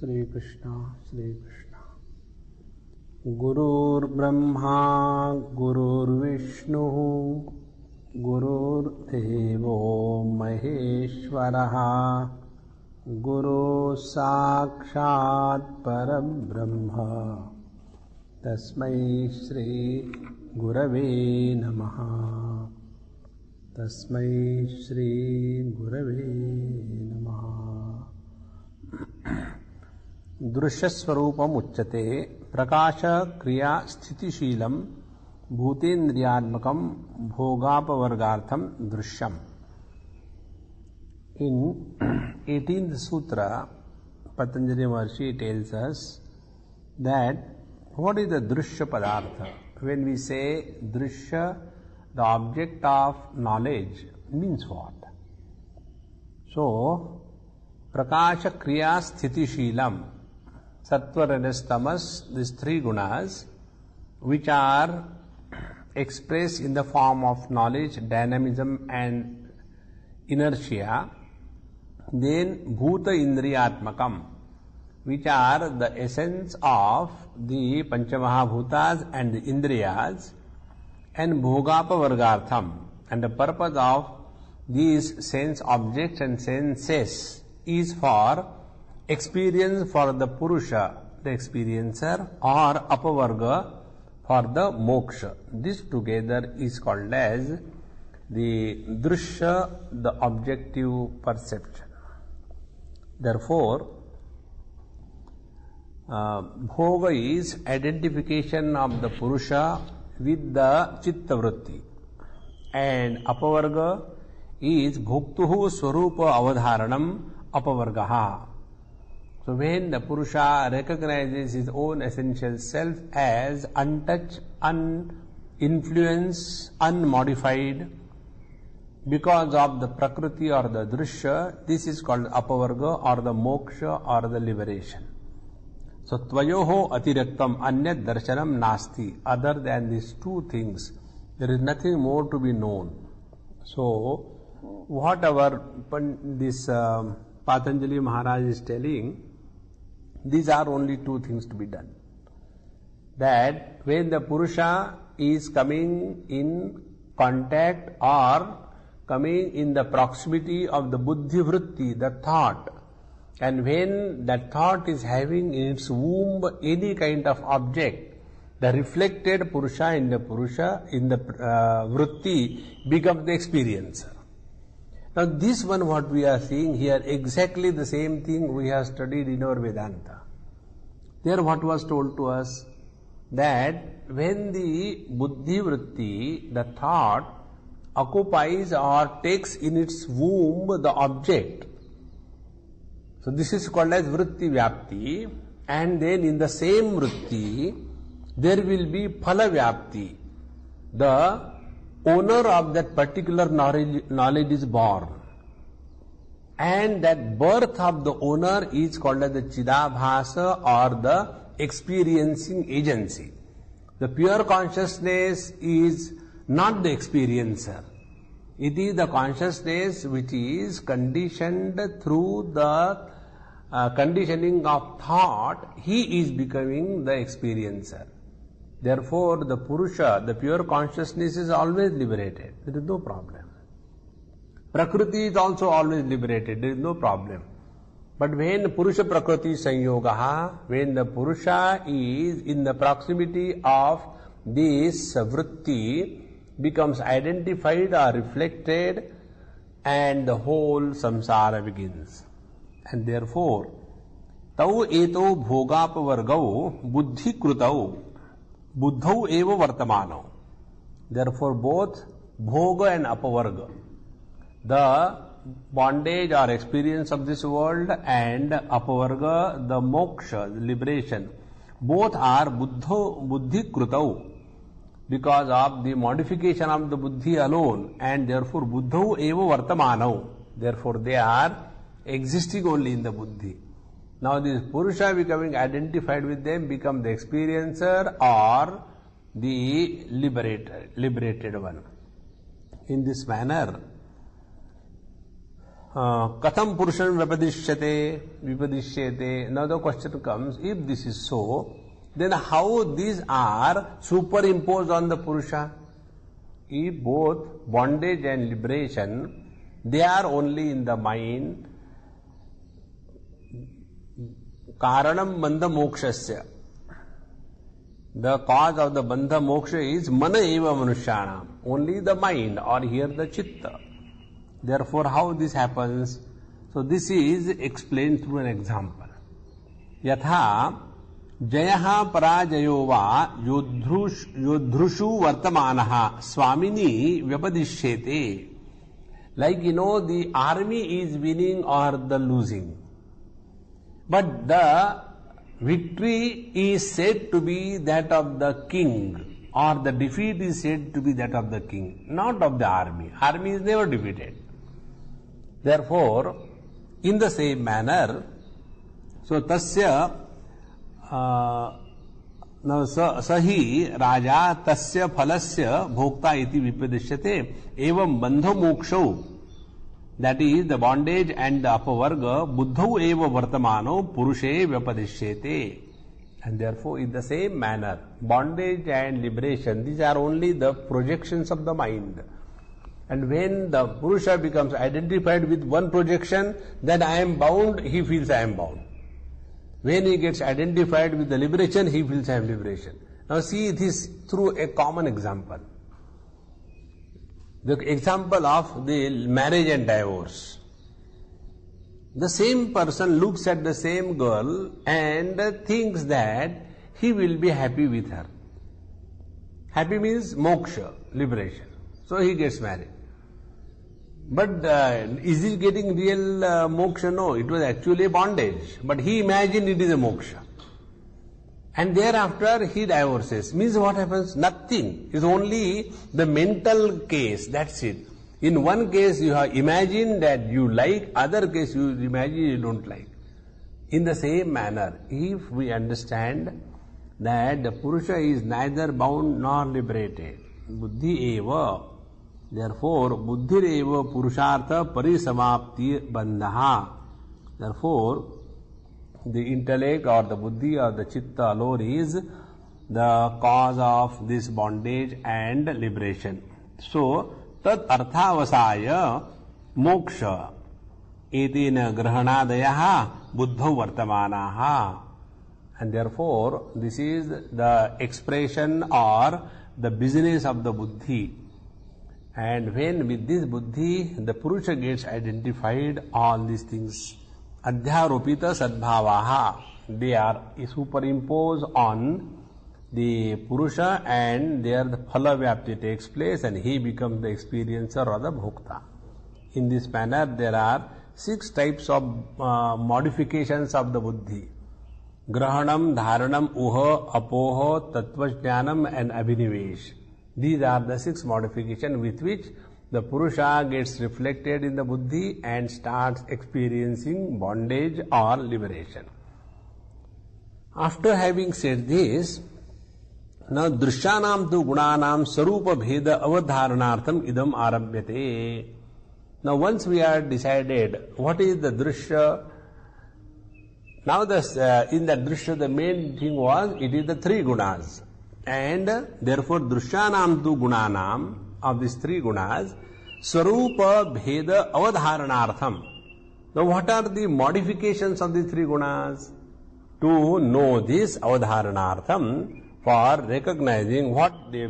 श्री कृष्ण। गुरुर्ब्रह्मा गुरुर्विष्णुः गुरुर्देवो महेश्वरः गुरुः साक्षात् परब्रह्म तस्मै श्री गुरवे नमः। तस्मै श्री गुरवे नमः। दृश्य स्वरूपम उच्यते प्रकाश क्रिया स्थितिशीलम भूतेन्द्रियात्मकम भोगापवर्गार्थम Drishyam. In 18th sutra, Patanjali Maharishi tells us that what is the drishya padartha. When we say drishya, the object of knowledge, means what? So, prakasha kriya sthiti shilam, sattva rajas tamas, these three gunas which are expressed in the form of knowledge, dynamism and inertia. Then bhuta indriyatmakam, which are the essence of the panchamahabhutas and the indriyas, and bhogapavargartham, and the purpose of these sense objects and senses is for experience for the purusha, the experiencer, or apavarga for the moksha. This together is called as the drishya, the objective perception. Therefore, bhoga is identification of the purusha with the chitta vritti, and apavarga is bhuktuhu swarupa avadharanam apavargaha. So when the purusha recognizes his own essential self as untouched, uninfluenced, unmodified because of the prakriti or the drishya, this is called apavarga or the moksha or the liberation. So tvayoho atiraktam anyat darshanam nasti. Other than these two things, there is nothing more to be known. So whatever this Patanjali Maharaj is telling, these are only two things to be done. That when the Purusha is coming in contact or coming in the proximity of the buddhi vritti, the thought, and when that thought is having in its womb any kind of object, the reflected Purusha, in the vritti becomes the experiencer. Now this one what we are seeing here, exactly the same thing we have studied in our Vedanta. There what was told to us, that when the buddhi vritti, the thought, occupies or takes in its womb the object, so this is called as vritti vyapti, and then in the same vritti there will be phala vyapti. The owner of that particular knowledge is born, and that birth of the owner is called as the chidabhasa or the experiencing agency. The pure consciousness is not the experiencer. It is the consciousness which is conditioned through the conditioning of thought. He is becoming the experiencer. Therefore, the Purusha, the pure consciousness, is always liberated. There is no problem. Prakriti is also always liberated. There is no problem. But when Purusha Prakriti Sanyogaha, when the Purusha is in the proximity of this vritti, becomes identified or reflected, and the whole samsara begins. And therefore, tau eto bhogapavargau buddhi krutau buddhau eva vartamano. Therefore, both bhoga and apavarga, the bondage or experience of this world, and apavarga, the moksha, the liberation, both are buddhi krutau, because of the modification of the buddhi alone, and therefore buddhau eva vartamanau. Therefore they are existing only in the buddhi. Now this Purusha becoming identified with them become the experiencer or the liberated one. In this manner, Katham Purushan Vipadishyate. Now the question comes, if this is so, then how these are superimposed on the Purusha? If both bondage and liberation, they are only in the mind, Karanam Bandha Mokshasya. The cause of the Bandha Moksha is Mana Eva Manushyanam. Only the mind, or here the Chitta. Therefore, how this happens? So this is explained through an example. Yatha Jayaha Parajayo va Yodhrushu Vartamanaha Swamini Vyapadishyate. Like the army is winning or the losing. But the victory is said to be that of the king, or the defeat is said to be that of the king, not of the army. Army is never defeated. Therefore, in the same manner, so tasya sahi raja tasya phalasya bhokta iti vipadishyate evam bandha mokshau. That is, the bondage and the apavarga, buddhau eva vartamano purushe vyapadishyate. And therefore, in the same manner, bondage and liberation, these are only the projections of the mind. And when the Purusha becomes identified with one projection, that I am bound, he feels I am bound. When he gets identified with the liberation, he feels I am liberation. Now see this through a common example. The example of the marriage and divorce. The same person looks at the same girl and thinks that he will be happy with her. Happy means moksha, liberation. So he gets married. But is he getting real moksha? No, it was actually a bondage. But he imagined it is a moksha. And thereafter he divorces. Means what happens? Nothing. It's only the mental case. That's it. In one case you have imagined that you like, other case you imagine you don't like. In the same manner, if we understand that the Purusha is neither bound nor liberated, Buddhi eva, therefore Buddhir eva Purushartha Parisamapti Bandhaha. Therefore, the intellect or the buddhi or the chitta alone is the cause of this bondage and liberation. So, tat arthavasaya moksha etena grahanadayaha buddhau vartamanaha. And therefore, this is the expression or the business of the buddhi. And when with this buddhi, the Purusha gets identified, all these things adhyaropita sadbhavaha, they are superimposed on the Purusha, and there the phala vyapti takes place and he becomes the experiencer or the bhokta. In this manner, there are 6 types of modifications of the buddhi. Grahanam, Dharanam, Uha, Apoha, Tattvajnanam and Abhinivesh. These are the 6 modifications with which the Purusha gets reflected in the buddhi and starts experiencing bondage or liberation. After having said this, now drishyanam tu gunanam sarupa bheda avadharanartham idam arabhyate. Now once we are decided what is the drishya, now in that drishya the main thing was it is the 3 gunas, and therefore drishyanam tu gunanam, of these 3 gunas, Swarupa Bheda Avadharanartham. Now what are the modifications of these 3 gunas? To know this Avadharanartham, for recognizing what the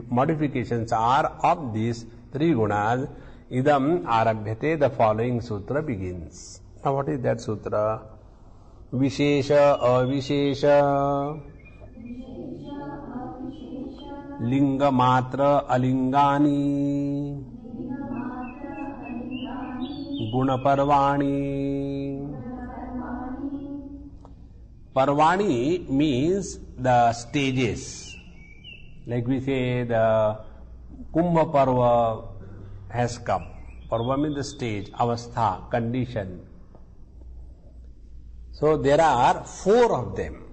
modifications are of these 3 gunas, idam arabhyate, the following sutra begins. Now what is that sutra? Vishesha Avishesha Linga Matra Alingani Guna Parvani. Parvani means the stages. Like we say the Kumbha Parva has come. Parva means the stage, avastha, condition. So there are 4 of them.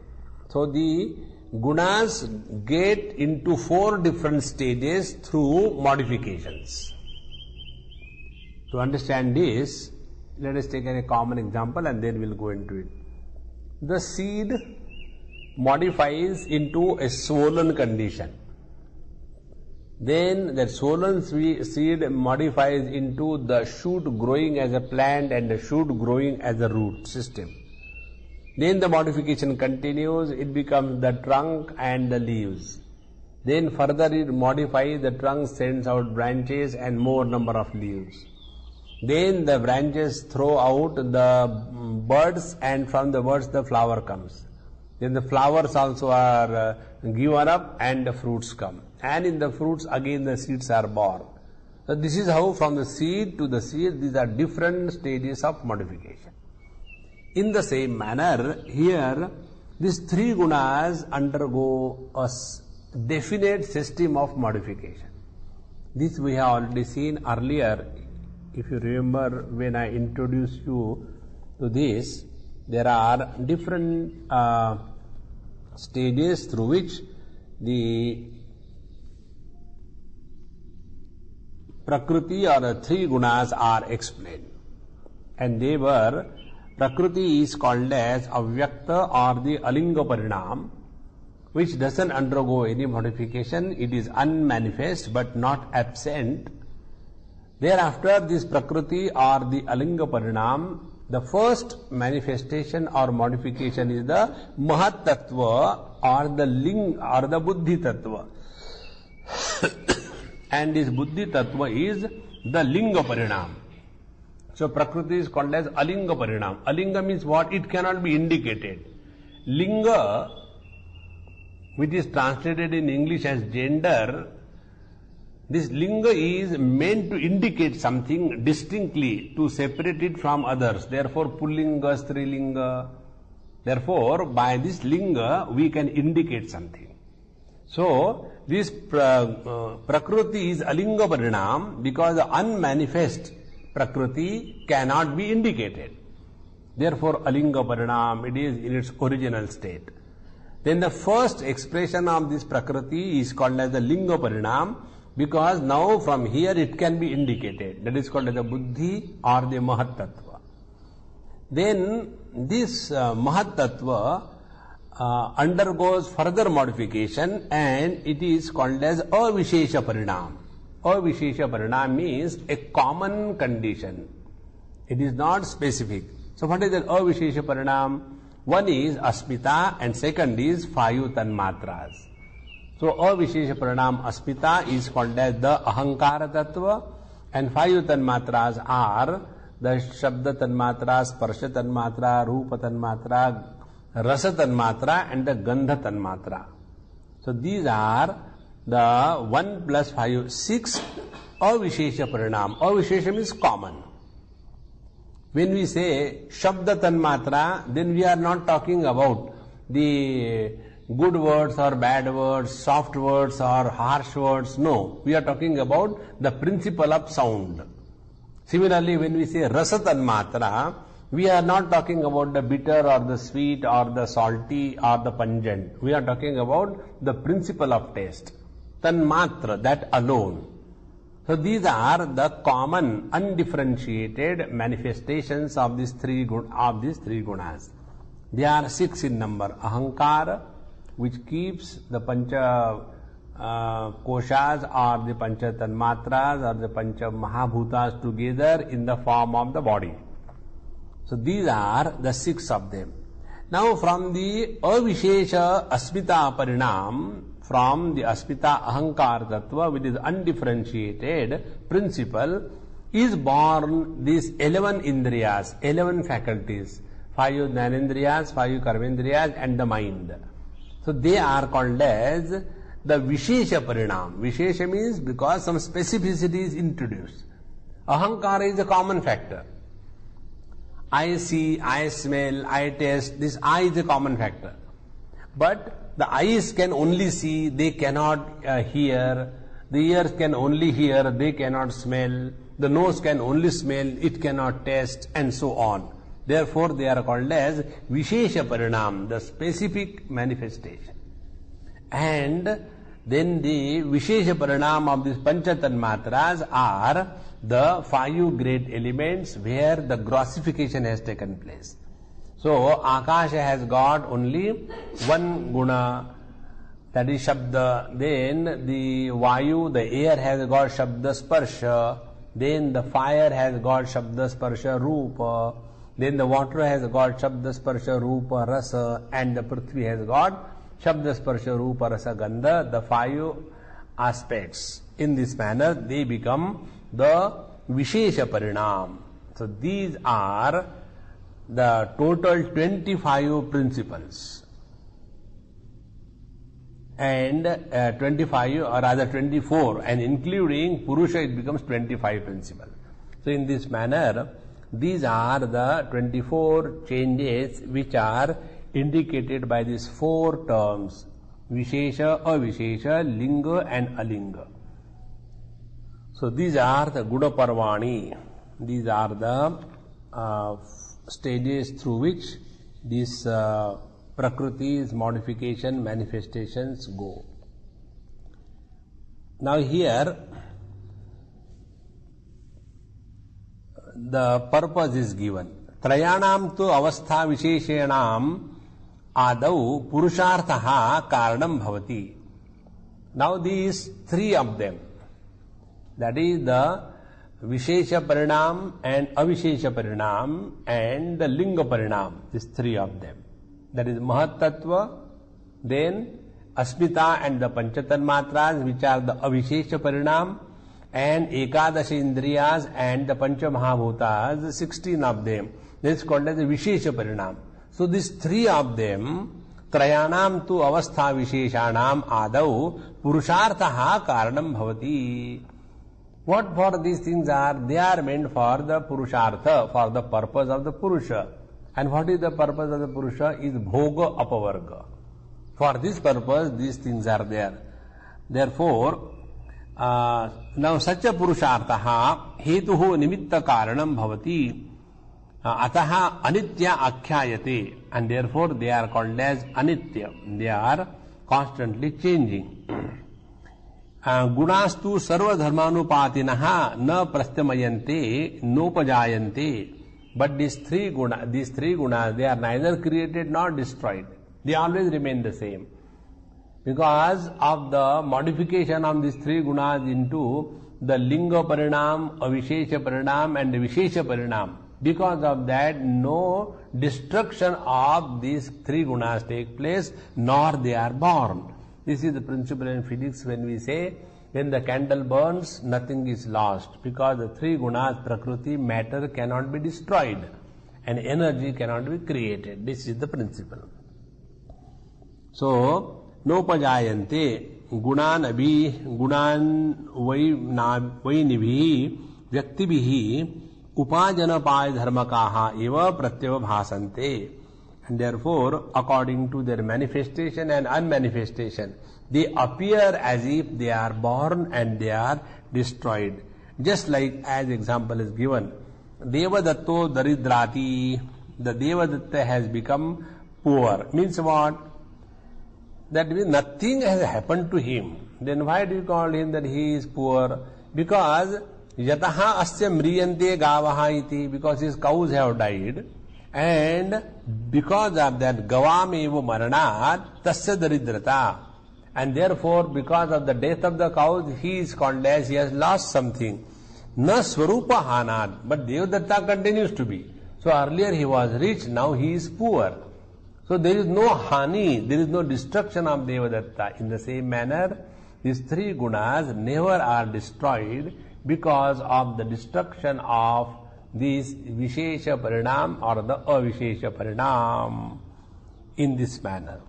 So the gunas get into 4 different stages through modifications. To understand this, Let us take a common example and then we'll go into it. The seed modifies into a swollen condition. Then that swollen seed modifies into the shoot growing as a plant and the shoot growing as a root system. Then the modification continues, it becomes the trunk and the leaves. Then further it modifies, the trunk sends out branches and more number of leaves. Then the branches throw out the buds and from the buds the flower comes. Then the flowers also are given up and the fruits come. And in the fruits again the seeds are born. So this is how from the seed to the seed, these are different stages of modification. In the same manner, here these three gunas undergo a definite system of modification. This we have already seen earlier. If you remember, when I introduced you to this, there are different stages through which the Prakriti or the three gunas are explained. And they were, Prakriti is called as Avyakta or the Alinga Parinam, which doesn't undergo any modification. It is unmanifest but not absent. Thereafter, this Prakriti or the Alinga Parinam, the first manifestation or modification is the Mahat Tattva or the Ling or the Buddhi Tattva. And this Buddhi Tattva is the Linga Parinam. So Prakriti is called as Alinga Parinam. Alinga means what? It cannot be indicated. Linga, which is translated in English as gender, this linga is meant to indicate something distinctly, to separate it from others. Therefore, Pullinga, Strilinga. Therefore, by this linga, we can indicate something. So, this Prakriti is Alinga Parinam because the unmanifest Prakriti cannot be indicated. Therefore, Alinga Parinam, it is in its original state. Then the first expression of this Prakriti is called as the Linga Parinam, because now from here it can be indicated. That is called as the Buddhi or the Mahat Tattva. Then this Mahat Tattva undergoes further modification and it is called as Avishesha Parinam. Avishesha Parinam means a common condition. It is not specific. So what is the Avishesha Parinam? One is Asmita and second is Vayu Tanmatras. So, Avishesha Parinam Asmita is called as the Ahankara Tattva and Vayu Tanmatras are the Shabda Tanmatra, Sparsha Tanmatra, Rupa Tanmatra, Rasa Tanmatra and the Gandha Tanmatra. So, these are the 1 plus 5, 6 Avishesha Parinam. Avishesha means common. When we say Shabda Tanmatra, then we are not talking about the good words or bad words, soft words or harsh words. No, we are talking about the principle of sound. Similarly, when we say Rasa Tanmatra, we are not talking about the bitter or the sweet or the salty or the pungent. We are talking about the principle of taste. Tanmatra, that alone. So these are the common, undifferentiated manifestations of these three gunas. They are 6 in number. Ahankara, which keeps the Pancha Koshas or the Pancha Tanmatras or the Pancha Mahabhutas together in the form of the body. So these are the 6 of them. Now from the Avishesha Asmita Parinam, from the Asmita Ahankar Tattva, which is undifferentiated principle, is born these 11 Indriyas, 11 faculties, 5 Jnanendriyas, 5 Karmendriyas and the mind. So they are called as the Vishesha Parinam. Vishesha means because some specificity is introduced. Ahankara is a common factor. I see, I smell, I taste, this I is a common factor. But the eyes can only see, they cannot hear. The ears can only hear, they cannot smell. The nose can only smell, it cannot taste, and so on. Therefore, they are called as Vishesha Parinam, the specific manifestation. And then the Vishesha Parinam of these Pancha Tanmatras are the 5 great elements where the grossification has taken place. So, Akasha has got only one guna, that is Shabda. Then the Vayu, the air, has got Shabda Sparsha. Then the fire has got Shabda Sparsha Rupa. Then the water has got Shabda Sparsha Rupa Rasa. And the Prithvi has got Shabda Sparsha Rupa Rasa Gandha. The 5 aspects. In this manner, they become the Vishesha Parinam. So, these are the total 25 principles. And 25 or rather 24, and including Purusha, it becomes 25 principles. So in this manner, these are the 24 changes which are indicated by these 4 terms: Vishesha, Avishesha, Linga and Alinga. So these are the Guna Parvani. These are the stages through which these Prakritis, modification, manifestations go. Now here, the purpose is given. Trayanam tu avastha visheshenam adau purusharthaha karanam bhavati. Now these 3 of them, that is the Vishesha Parinam and Avishesha Parinam and the Linga Parinam, these 3 of them. That is Mahat Tattva, then Asmita and the Panchatanmatras, which are the Avishesha Parinam, and Ekadasha Indriyas and the Pancha Mahabhutas, the 16 of them. This is called as the Vishesha Parinam. So these 3 of them, Trayanam tu avastha visheshanam adau purusharthaha karanam bhavati. What for these things are? They are meant for the Purushartha, for the purpose of the Purusha. And what is the purpose of the Purusha? Is Bhoga Apavarga. For this purpose, these things are there. Therefore, now such a Purusharthaha hetuhu nimitta karanam bhavati ataha anitya akhyayate, and therefore they are called as anitya. They are constantly changing. Gunastu sarva dharmanupatinaha na prastymayante nopajayante. But these three gunas, they are neither created nor destroyed. They always remain the same. Because of the modification of these 3 gunas into the Linga Parinam, Avishesha Parinam and the Vishesha Parinam, because of that no destruction of these 3 gunas take place, nor they are born. This is the principle in physics when we say, when the candle burns, nothing is lost, because the 3 gunas, Prakriti, matter cannot be destroyed and energy cannot be created. This is the principle. So, nopajayante gunan vainibhi vyaktibihi upajanapaya dharmakaha eva pratyava bhasante. And therefore, according to their manifestation and unmanifestation, they appear as if they are born and they are destroyed. Just like as example is given, Devadatto Daridrati, the Devadatta has become poor. Means what? That means nothing has happened to him. Then why do you call him that he is poor? Because Yataha asya mriyante gavaha iti, because his cows have died. And because of that, gavam eva maranat tasya daridrata. And therefore, because of the death of the cows, he is called as he has lost something. Na swarupa hanat, but Devadatta continues to be. So earlier he was rich, now he is poor. So there is no hani, there is no destruction of Devadatta. In the same manner, these 3 gunas never are destroyed because of the destruction of this Vishesha Parinam or the Avishesha Parinam in this manner.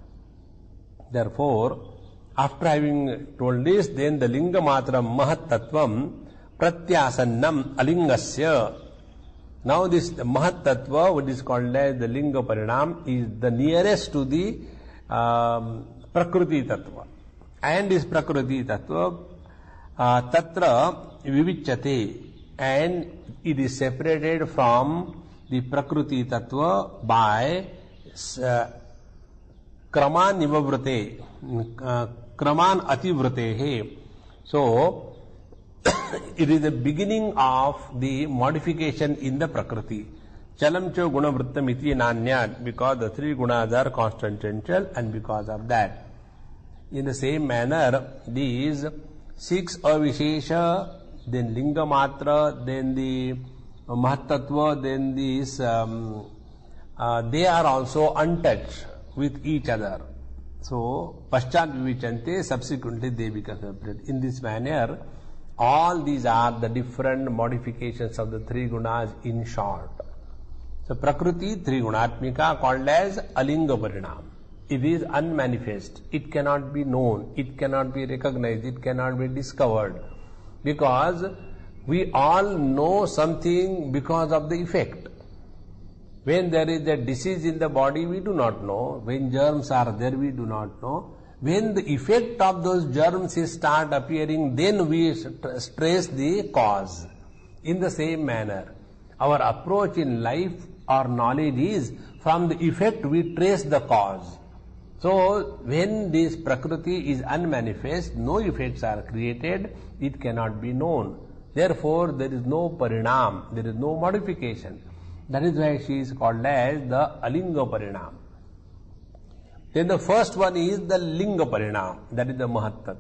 Therefore, after having told this, then the Linga Matram Mahat Tattvam Pratyasannam Alingasya. Now this Mahat Tattva, what is called as the Linga Parinam, is the nearest to the Prakriti Tattva. And this Prakriti Tattva Tatra Vivichate, and it is separated from the Prakriti Tattva by kraman nivavrate, kraman ativrate. So, it is the beginning of the modification in the Prakriti. Chalam cha guna vrittam iti nanyat, because the three gunas are constant chanchal, and because of that. In the same manner, these six avishesha, then linga matra, then the mahatatva, then these, they are also untouched with each other. So, paschat vivichante, subsequently they become separate. In this manner, all these are the different modifications of the three gunas in short. So, Prakriti, three gunatmika, called as alinga parinam. It is unmanifest. It cannot be known. It cannot be recognized. It cannot be discovered. Because we all know something because of the effect. When there is a disease in the body, we do not know. When germs are there, we do not know. When the effect of those germs start appearing, then we trace the cause. In the same manner, our approach in life or knowledge is, from the effect we trace the cause. So, when this Prakriti is unmanifest, no effects are created, it cannot be known. Therefore, there is no parinam, there is no modification. That is why she is called as the alinga parinam. Then the first one is the linga parinam, that is the mahatatva.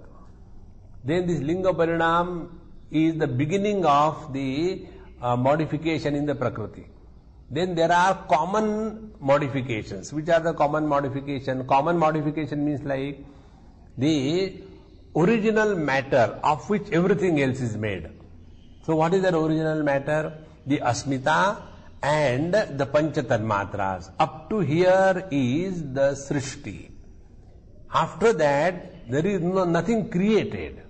Then this linga parinam is the beginning of the modification in the Prakriti. Then there are common modifications. Which are the common modification? Common modification means like the original matter of which everything else is made. So what is that original matter? The asmita and the pancha tanmatras. Up to here is the srishti. After that, there is nothing created.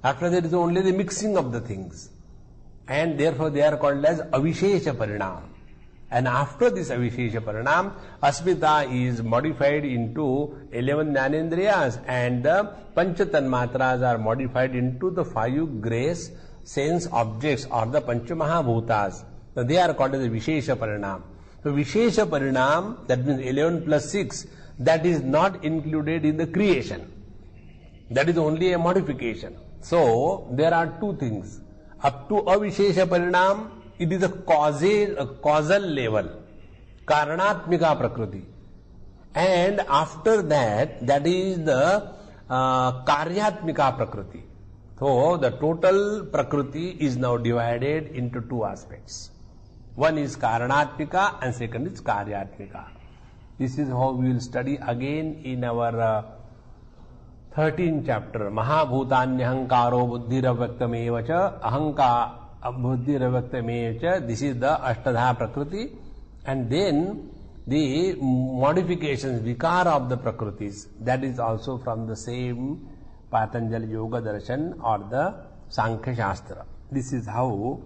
After that is only the mixing of the things. And therefore they are called as avishesha parinam. And after this avishesha parinam, asmita is modified into 11 jnanendriyas, and the pancha tanmatras are modified into the 5 grace sense objects or the pancha mahabhutas. So they are called as vishesha parinam. So vishesha parinam, that means 11 plus 6, that is not included in the creation. That is only a modification. So there are two things. Up to avishesha parinam, it is a causal level, karanatmika prakriti. And after that, that is the karyatmika prakriti. So the total prakriti is now divided into two aspects. One is karanatmika and second is karyatmika. This is how we will study again in our 13th chapter. Mahabhutanyahankaro buddhiravyaktamevacha ahanka buddhiravyaktamevacha. This is the Ashtadha Prakriti. And then the modifications, vikara of the Prakritis, that is also from the same Patanjali Yoga Darshan or the Sankhya Shastra. This is how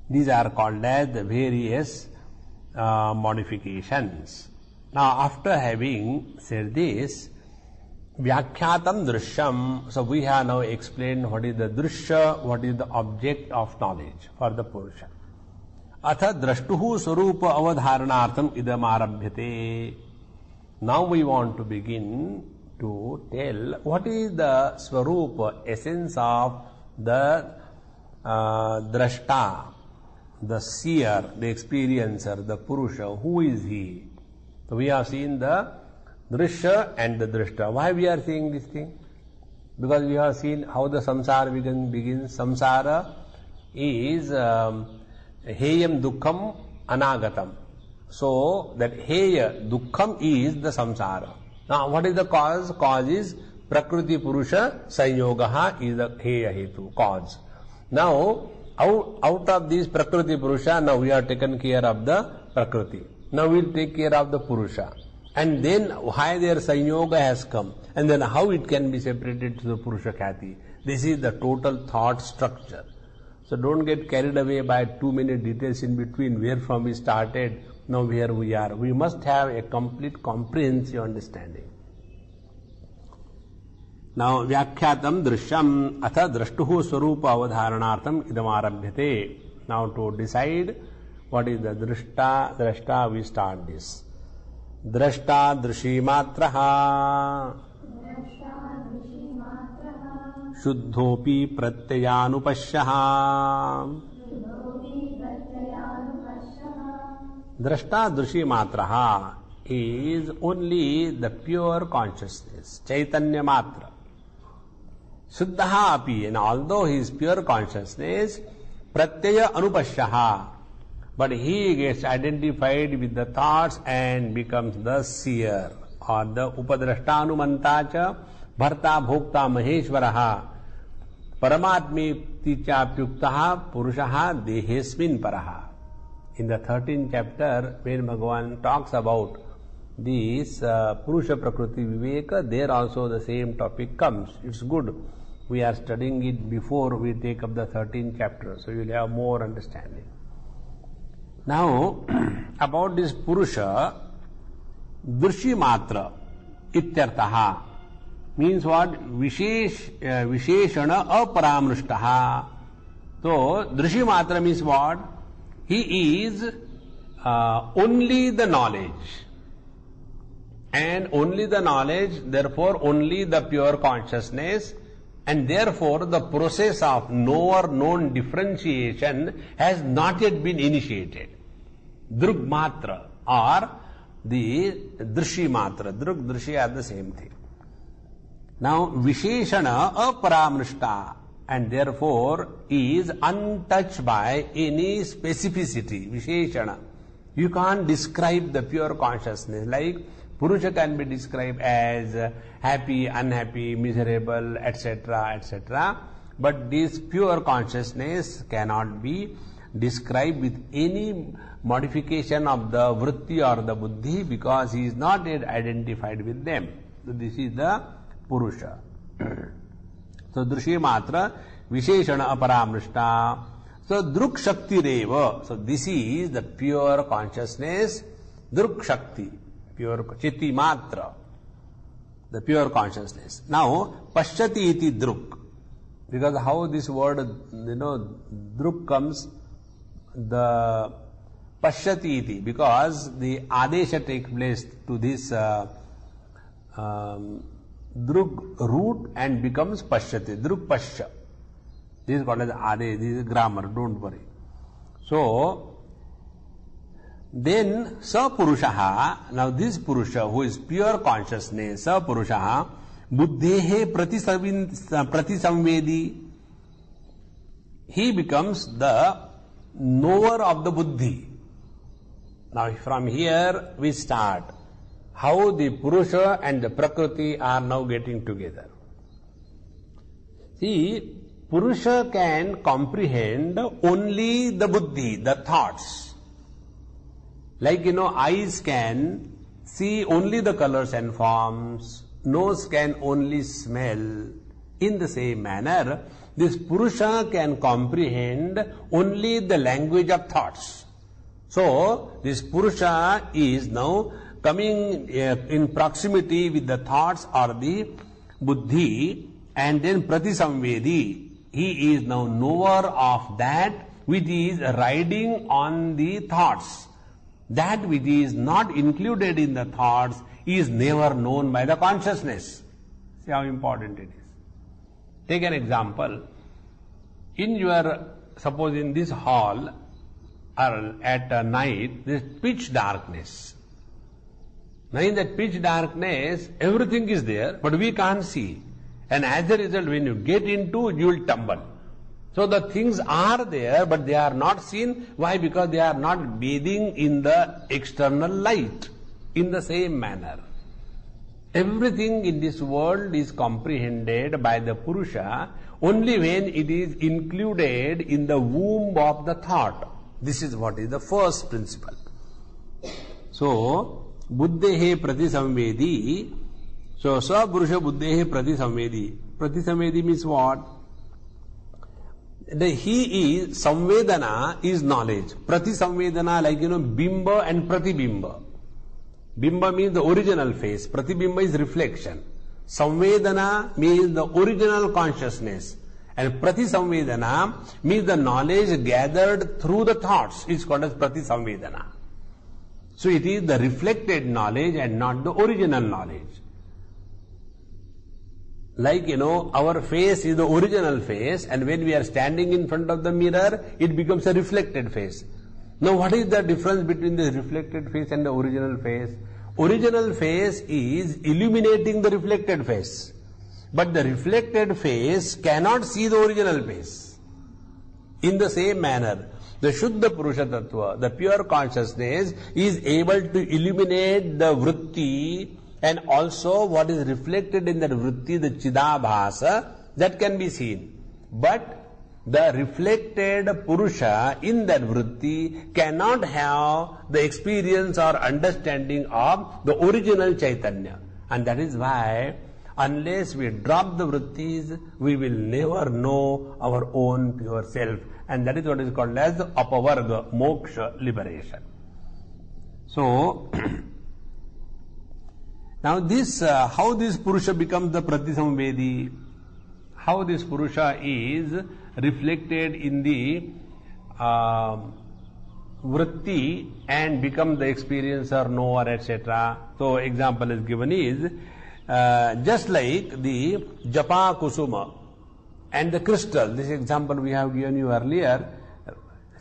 these are called as the various modifications. Now, after having said this, Vyakhyatam Drishyam, so we have now explained what is the Drishya, what is the object of knowledge for the Purusha. Atha Drashtuhu Swarupa Avadharanartham Idam Arabhyate. Now we want to begin to tell what is the Swarupa, essence of the Drashta, the seer, the experiencer, the Purusha. Who is he? So we have seen the Drishya and the Drishta. Why we are seeing this thing? Because we have seen how the samsara begins. Samsara is heyam dukkham anagatam. So that heya dukkham is the samsara. Now what is the cause? Cause is Prakriti Purusha Sanyogaha is the heya hetu, cause. Now out of this Prakriti Purusha, now we have taken care of the Prakriti. Now we will take care of the Purusha. And then why their Sanyoga has come, and then how it can be separated to the Purusha Khati. This is the total thought structure. So don't get carried away by too many details in between, where from we started, now where we are. We must have a complete comprehensive understanding. Now, Vyakhyatam Drishyam Atha Drashtuhu Swarupa Avadharanartham Idam Arabhyate. Now to decide what is the Drashta, we start this. Drashta Drshi Matraha Shuddhopi Pratyayanupashyaha. Drashta Drshi Matraha is only the pure consciousness, Chaitanya Matra. Shuddhaha api, and although he is pure consciousness, Pratyaya Anupashyaha, but he gets identified with the thoughts and becomes the seer, or the Upadrashtanumantacha Bharta Bhokta Maheshwaraha Paramatmeti Chapyuktaha Purushaha Dehesmin Paraha. In the 13th chapter, when Bhagavan talks about this Purusha Prakriti Viveka, there also the same topic comes. It's good. We are studying it before we take up the 13th chapter, so you will have more understanding. Now, about this Purusha, Drshi Matra Ityartaha means what? Visheshana Aparamrushtaha. So, Drshi Matra means what? He is only the knowledge. And only the knowledge, therefore only the pure consciousness, and therefore the process of knower-known differentiation has not yet been initiated. Drug Matra or the Drshi Matra. Drug, Drshi are the same thing. Now, Visheshana Aparamrushta, and therefore is untouched by any specificity, Visheshana. You can't describe the pure consciousness. Like Purusha can be described as happy, unhappy, miserable, etc., etc. But this pure consciousness cannot be described with any modification of the vritti or the buddhi, because he is not yet identified with them. So this is the Purusha. So Drshi Matra Visheshana Aparamrushta. So Druk Shakti Reva. So this is the pure consciousness, Druk Shakti, pure Chitti Matra, the pure consciousness. Now Pashyati iti Druk. Because how this word, Druk comes, the Pashyati iti, because the Adesha takes place to this Druk root and becomes Pashyati, Druk Pashya. This is called as Ade, this is grammar, don't worry. So, then Sapurushaha, now this Purusha who is pure consciousness, Sapurushaha, Buddhehe Pratisamvedi, he becomes the knower of the Buddhi. Now from here we start how the Purusha and the Prakriti are now getting together. See, Purusha can comprehend only the Buddhi, the thoughts. Like, eyes can see only the colors and forms, nose can only smell. In the same manner, this Purusha can comprehend only the language of thoughts. So, this Purusha is now coming in proximity with the thoughts or the Buddhi, and then Pratisamvedi. He is now knower of that which is riding on the thoughts. That which is not included in the thoughts is never known by the consciousness. See how important it is. Take an example. Suppose in this hall, or at night, there is pitch darkness. Now in that pitch darkness, everything is there, but we can't see. And as a result, when you get into, you will tumble. So the things are there, but they are not seen. Why? Because they are not bathing in the external light. In the same manner, everything in this world is comprehended by the Purusha only when it is included in the womb of the thought. This is what is the first principle. So, Buddhehe Pratisamvedi. So, Sapurusha Buddhehe Pratisamvedi. Pratisamvedi means what? He is, Samvedana is knowledge. Pratisamvedana, like Bimba and Pratibimba. Bimba means the original face. Pratibimba is reflection. Samvedana means the original consciousness. And Pratisamvedana means the knowledge gathered through the thoughts. It's called as Pratisamvedana. So it is the reflected knowledge and not the original knowledge. Like, our face is the original face, and when we are standing in front of the mirror, it becomes a reflected face. Now, what is the difference between the reflected face and the original face? Original face is illuminating the reflected face. But the reflected face cannot see the original face. In the same manner, the Shuddha Purusha Tattva, the pure consciousness, is able to illuminate the vritti and also what is reflected in that vritti, the Chidabhasa, that can be seen. But the reflected Purusha in that vritti cannot have the experience or understanding of the original Chaitanya. And that is why unless we drop the vrittis, we will never know our own pure self. And that is what is called as the apavarga, moksha, liberation. So, now this, how this Purusha becomes the Pratisamvedi, how this Purusha is reflected in the vritti and become the experiencer, knower, etc. So, example is given is, just like the Japa Kusuma and the crystal, this example we have given you earlier.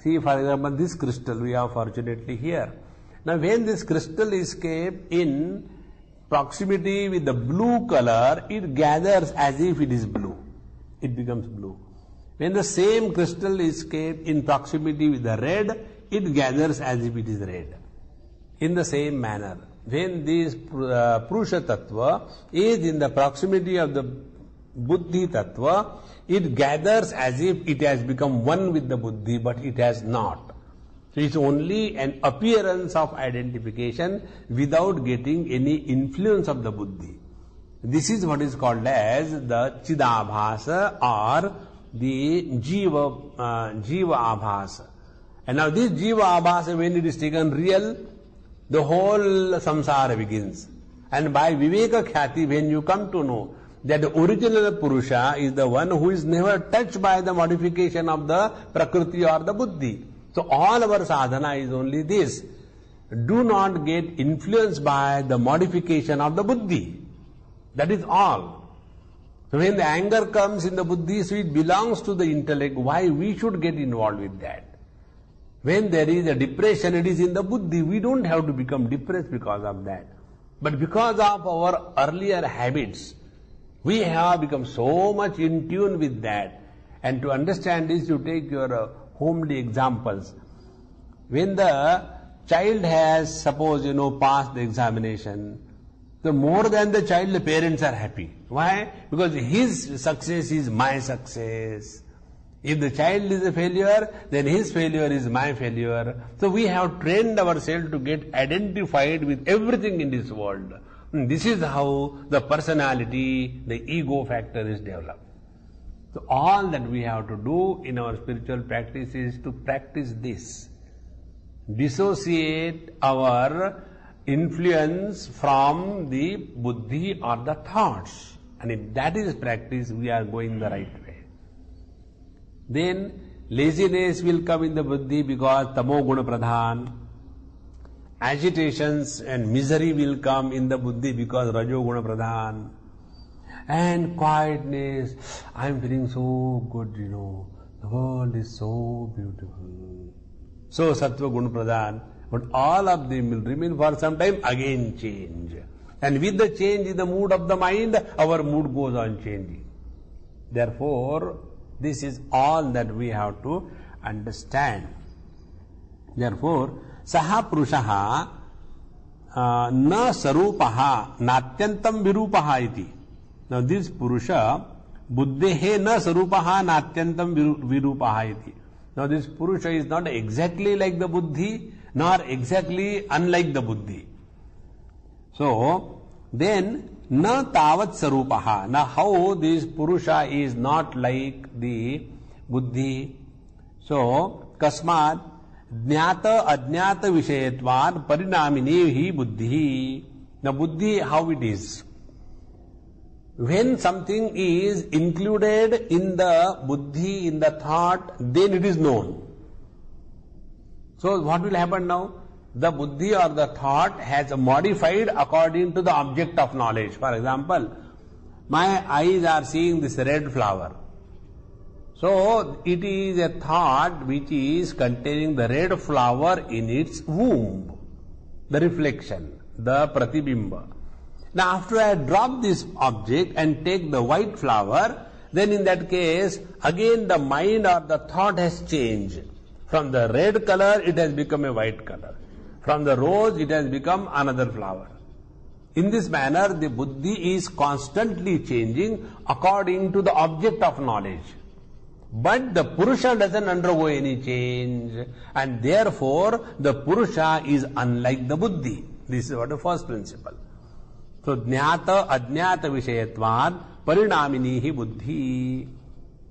See, for example, this crystal we have fortunately here. Now, when this crystal is kept in proximity with the blue color, it gathers as if it is blue. It becomes blue. When the same crystal is kept in proximity with the red, it gathers as if it is red. In the same manner, when this Purusha Tattva is in the proximity of the Buddhi Tattva, it gathers as if it has become one with the Buddhi, but it has not. So it's only an appearance of identification without getting any influence of the Buddhi. This is what is called as the Chidabhasa or the Jiva Abhasa. And now this Jiva Abhasa, when it is taken real, the whole samsara begins. And by Viveka Khyati, when you come to know that the original Purusha is the one who is never touched by the modification of the Prakriti or the Buddhi. So all our sadhana is only this. Do not get influenced by the modification of the Buddhi. That is all. So when the anger comes in the Buddhi, so it belongs to the intellect. Why we should get involved with that? When there is a depression, it is in the Buddhi. We don't have to become depressed because of that. But because of our earlier habits, we have become so much in tune with that. And to understand this, you take your homely examples. When the child has, suppose, passed the examination, the more than the child, the parents are happy. Why? Because his success is my success. If the child is a failure, then his failure is my failure. So we have trained ourselves to get identified with everything in this world. And this is how the personality, the ego factor is developed. So all that we have to do in our spiritual practice is to practice this. Dissociate our influence from the buddhi or the thoughts. And if that is practice, we are going the right way. Then laziness will come in the buddhi because tamo guna pradhan. Agitations and misery will come in the buddhi because rajo guna pradhan. And quietness, I am feeling so good, the world is so beautiful. So sattva guna pradhan. But all of them will remain for some time, again change. And with the change in the mood of the mind, our mood goes on changing. Therefore, this is all that we have to understand. Therefore, saha purushaha na sarupaha natyantam virupaha iti. Now this Purusha, buddhehe na sarupaha natyantam virupaha iti. Now this Purusha is not exactly like the Buddhi, nor exactly unlike the Buddhi. So, then, na tavat sarupaha. Now how this Purusha is not like the Buddhi. So, kasmat jnata ajnata vishayatvad parinamini hi buddhi. Now Buddhi, how it is? When something is included in the buddhi, in the thought, then it is known. So what will happen now? the buddhi or the thought has modified according to the object of knowledge. For example, my eyes are seeing this red flower. So it is a thought which is containing the red flower in its womb, the reflection, the pratibimba. Now after I drop this object and take the white flower, then in that case, again the mind or the thought has changed. From the red color, it has become a white color. From the rose, it has become another flower. In this manner, the buddhi is constantly changing according to the object of knowledge. But the Purusha doesn't undergo any change, and therefore the Purusha is unlike the buddhi. This is what the first principle. So, jnata ajnata vishayatvad parinamini hi buddhi.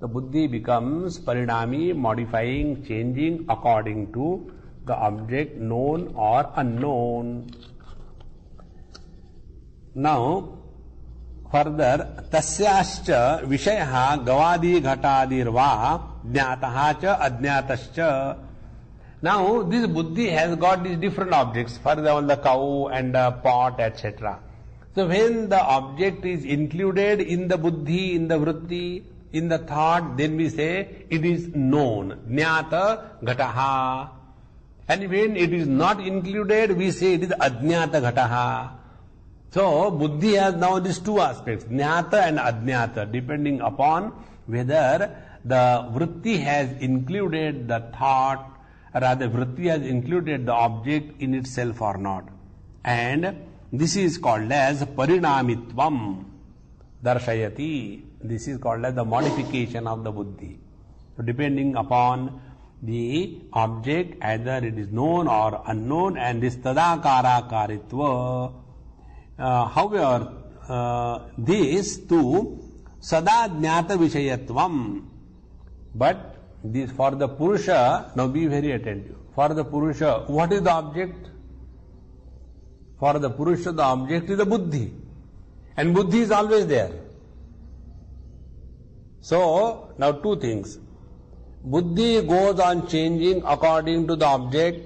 The buddhi becomes parinami, modifying, changing according to the object known or unknown. Now, further, tasyascha vishayaha gavadi ghatadirva jnataha cha ajnatascha. Now, this buddhi has got these different objects, for example, the cow and the pot, etc. So, when the object is included in the buddhi, in the vritti, in the thought, then we say it is known, jnata ghataha. And when it is not included, we say it is ajnata ghataha. So, buddhi has now these two aspects, jnata and ajnata, depending upon whether the vritti has included the thought, rather vritti has included the object in itself or not. And this is called as parinamitvam darshayati. This is called as the modification of the buddhi. So, depending upon the object, either it is known or unknown, and this tadakara karitva. However, this too sada jnata vishayatvam. But this for the Purusha, now be very attentive. For the Purusha, what is the object? For the Purusha, the object is the buddhi. And buddhi is always there. So, now two things. Buddhi goes on changing according to the object.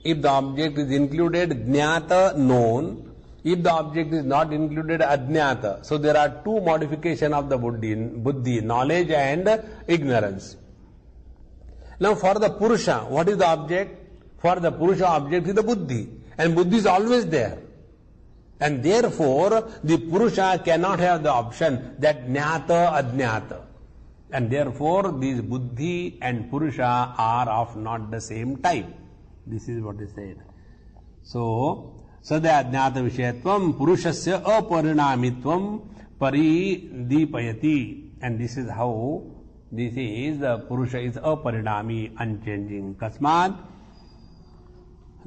If the object is included, jnata, known. If the object is not included, ajnata. So there are two modifications of the buddhi, knowledge and ignorance. Now for the Purusha, what is the object? For the Purusha, object is the buddhi. And buddhi is always there. And therefore, the Purusha cannot have the option that jnata, ajnata. And therefore, these buddhi and Purusha are of not the same type. This is what is said. So, sada ajnata vishayatvam purushasya aparinamitvam paridipayati. And this is how this is, the Purusha is aparinami, unchanging. Kasmat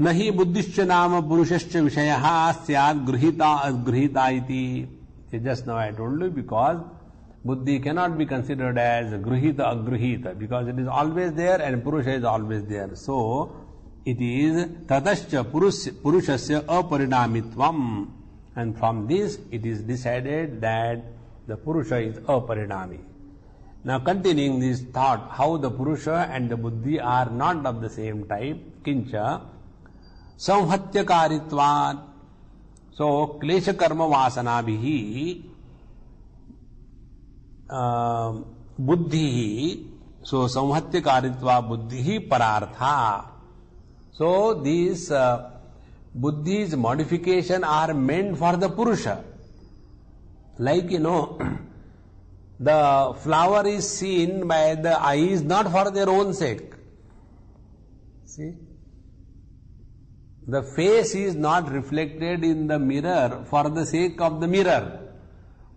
nahi buddhischa nama purushascha vishayaha syad grihita iti. Just now I told you, because buddhi cannot be considered as grihita agrihita, because it is always there and Purusha is always there. So, it is tatascha purushasya aparinamitvam. And from this, it is decided that the Purusha is aparinami. Now, continuing this thought, how the Purusha and the buddhi are not of the same type, kincha samhatyakaritvat. So, klesha karma vasanabhihi buddhi. So, samhatyakaritva buddhi parartha. So, these buddhi's modification are meant for the Purusha. Like, the flower is seen by the eyes not for their own sake. See? The face is not reflected in the mirror for the sake of the mirror.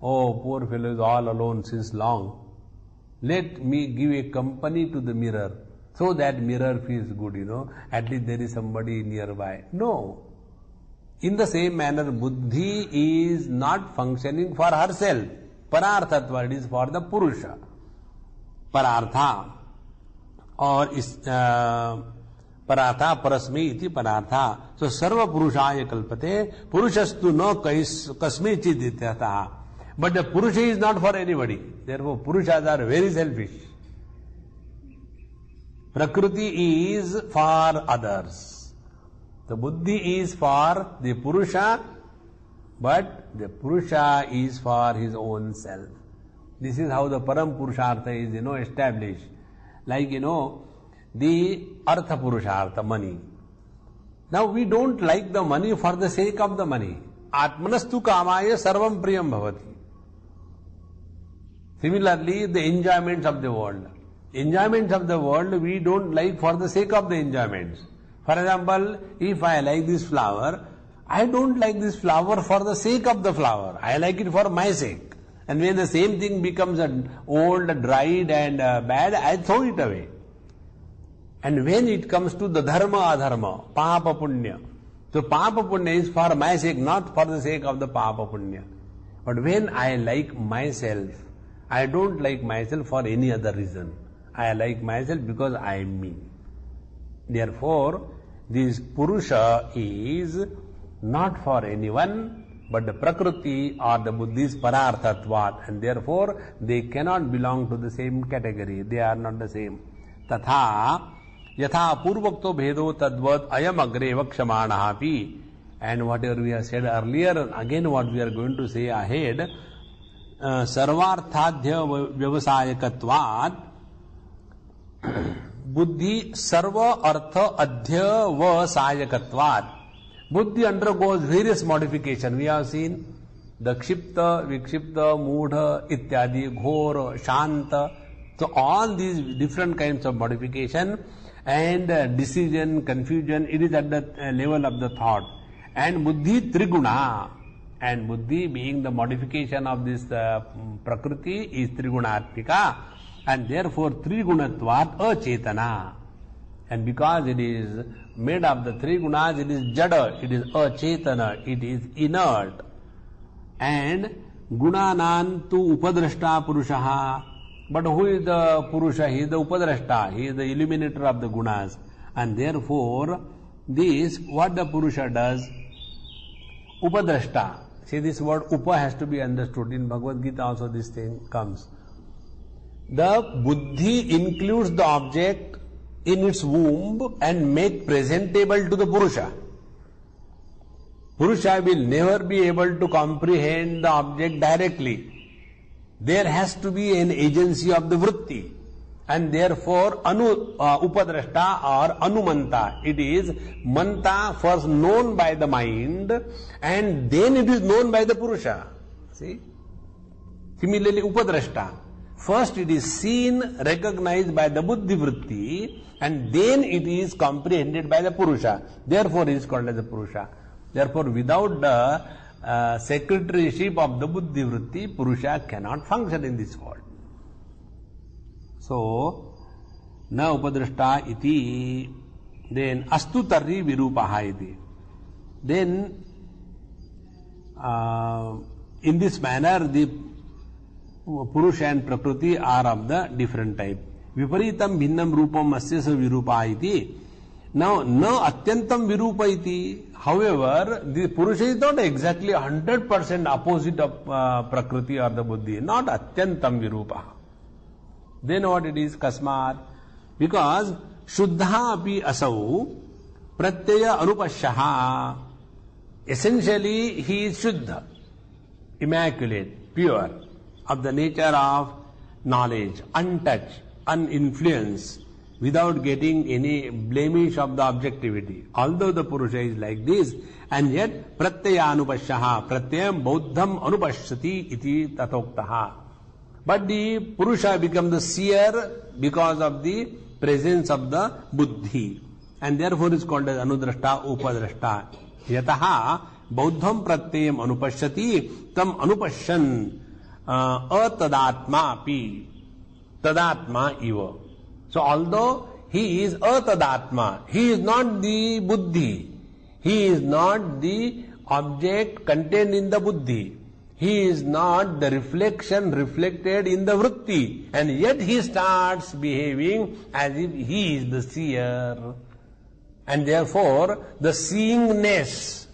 Oh, poor fellow is all alone since long. Let me give a company to the mirror, so that mirror feels good, at least there is somebody nearby. No. In the same manner, buddhi is not functioning for herself. Pararthatva, it is for the Purusha. Parartha. Or parartha parasmi iti parartha. So, sarva purushaya kalpate, purushastu no kasmi chidithyataha. But the Purusha is not for anybody. Therefore, Purushas are very selfish. Prakriti is for others. The buddhi is for the Purusha, but the Purusha is for his own self. This is how the Param Purushartha is, established. Like, the Artha Purushartha, money. Now we don't like the money for the sake of the money. Atmanastu kamaya sarvam priyam bhavati. Similarly, the enjoyments of the world. Enjoyments of the world we don't like for the sake of the enjoyments. For example, if I like this flower, I don't like this flower for the sake of the flower. I like it for my sake. And when the same thing becomes old, dried and bad, I throw it away. And when it comes to the dharma, adharma, papa, punya. So papa, punya is for my sake, not for the sake of the papa, punya. But when I like myself, I don't like myself for any other reason. I like myself because I am me. Therefore, this Purusha is not for anyone, but the Prakriti or the Buddhi's Pararthatvat, and therefore they cannot belong to the same category. They are not the same. Tatha yatha purvakto bhedo tadvat ayam agre vakshamaanahapi. And whatever we have said earlier, again what we are going to say ahead, sarvarthadhya vyavasayakatvat buddhi sarva artha adhya vasayakatvat. Buddhi undergoes various modifications. We have seen the kshipta, vikshipta, mudha, ityadi, ghor, shanta. So all these different kinds of modification and decision, confusion, it is at the level of the thought. And buddhi triguna. And buddhi being the modification of this prakriti is trigunatmika. And therefore trigunatvat achetana. And because it is made of the three gunas, it is jada, it is achetana, it is inert. And gunanan tu upadrashta purushaha. But who is the Purusha? He is the upadrashta, he is the illuminator of the gunas. And therefore, this, what the Purusha does, upadrashta. See, this word upa has to be understood. In Bhagavad Gita also this thing comes. The buddhi includes the object in its womb and make presentable to the Purusha. Purusha will never be able to comprehend the object directly. There has to be an agency of the vritti. And therefore, upadrashta or anumanta. It is manta first known by the mind and then it is known by the Purusha. See? Similarly, upadrashta. First it is seen, recognized by the buddhi vritti and then it is comprehended by the Purusha. Therefore it is called as the Purusha. Therefore without the secretaryship of the buddhi vritti, Purusha cannot function in this world. So, na upadrashta iti, then astu tarri virupaha iti. Then, in this manner, the Purusha and Prakriti are of the different type. Viparitam bhinnam rupam asya sa virupa iti. Now, na atyantam virupa iti. However, the Purusha is not exactly 100% opposite of Prakriti or the Buddhi. Not atyantam virupa. Then what it is? Kasmat. Because Shuddha api asau pratyaya anupashyaha. Essentially, he is Shuddha, immaculate, pure, of the nature of knowledge, untouched, uninfluenced, without getting any blemish of the objectivity. Although the Purusha is like this, and yet pratyaya anupashyaha, pratyayam bauddham anupashyati iti tatoktaha. But the Purusha becomes the seer because of the presence of the buddhi. And therefore is called as anudrashta, upadrashta. Yataha bauddham pratyayam anupashyati tam anupashyan atadatma pi tadatma iva. So although he is atadatma, he is not the buddhi. He is not the object contained in the buddhi. He is not the reflection reflected in the vritti, and yet he starts behaving as if he is the seer. And therefore, the seeingness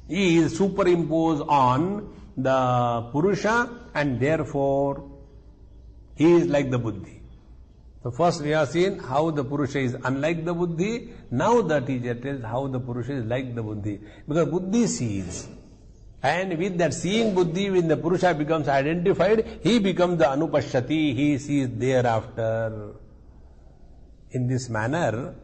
is superimposed on the Purusha, and therefore, he is like the buddhi. So first we have seen how the Purusha is unlike the Buddhi. Now the teacher tells how the Purusha is like the Buddhi. Because Buddhi sees. And with that seeing Buddhi, when the Purusha becomes identified, he becomes the Anupashyati, he sees thereafter. In this manner,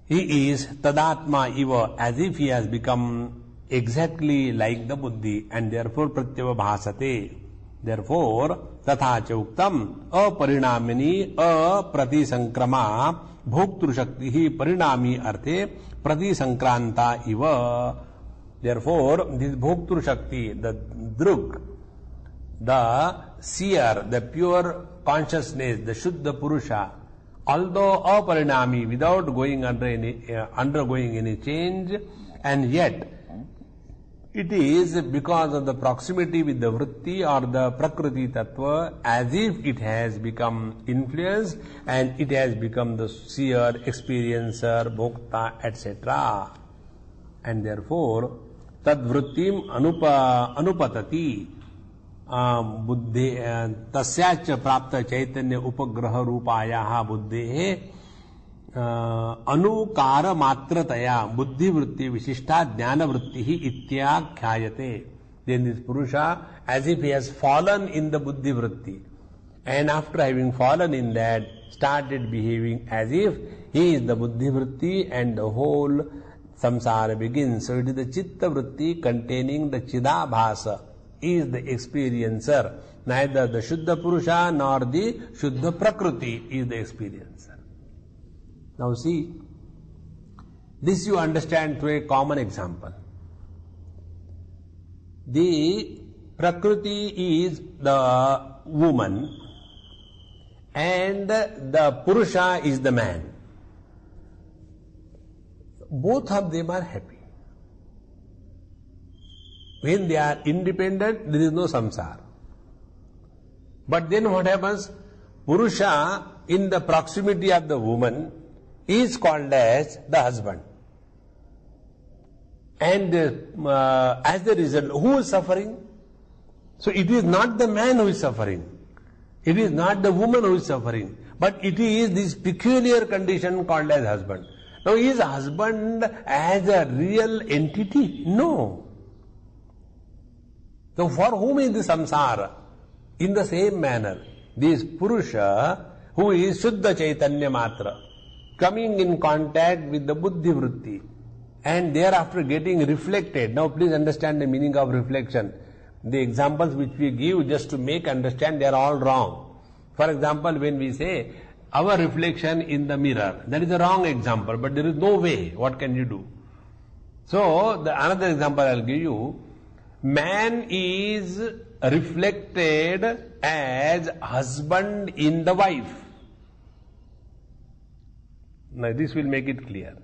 he is Tadatma Iva, as if he has become exactly like the Buddhi, and therefore Pratyava Bhasate. Therefore, Tatha cha uktam aparinamini apratisankrama bhoktru shakti parinami arte pratisankranta iva. Therefore, this bhoktru shakti, the drug, the seer, the pure consciousness, the Shuddha Purusha, although aparinami, without undergoing any change, and yet it is because of the proximity with the vritti or the prakriti tattva, as if it has become influenced and it has become the seer, experiencer, bhokta, etc. And therefore, tad vrittim anupatati buddhe tasyacha prapta chaitanya upagraha rupayaha buddhehe अनुकार मात्रतया बुद्धि वृत्ति विशिष्टा ज्ञान वृत्ति ही इत्याख्यायते. Then this Purusha, as if he has fallen in the buddhi vritti, and after having fallen in that, started behaving as if he is the buddhi vritti, and the whole samsara begins. So it is the chitta vritti containing the chidabhasa is the experiencer. Neither the Shuddha Purusha nor the Shuddha Prakriti is the experiencer. Now see, this you understand through a common example. The Prakriti is the woman and the Purusha is the man. Both of them are happy. When they are independent, there is no samsara. But then what happens? Purusha, in the proximity of the woman, is called as the husband. And as the result, who is suffering? So it is not the man who is suffering. It is not the woman who is suffering. But it is this peculiar condition called as husband. Now is husband as a real entity? No. So for whom is the samsara? In the same manner, this Purusha, who is Shuddha Chaitanya Matra, coming in contact with the Buddhi Vritti, and thereafter getting reflected. Now please understand the meaning of reflection. The examples which we give just to make understand, they are all wrong. For example, when we say, our reflection in the mirror, that is a wrong example, but there is no way. What can you do? So, another example I will give you. Man is reflected as husband in the wife. Now this will make it clear.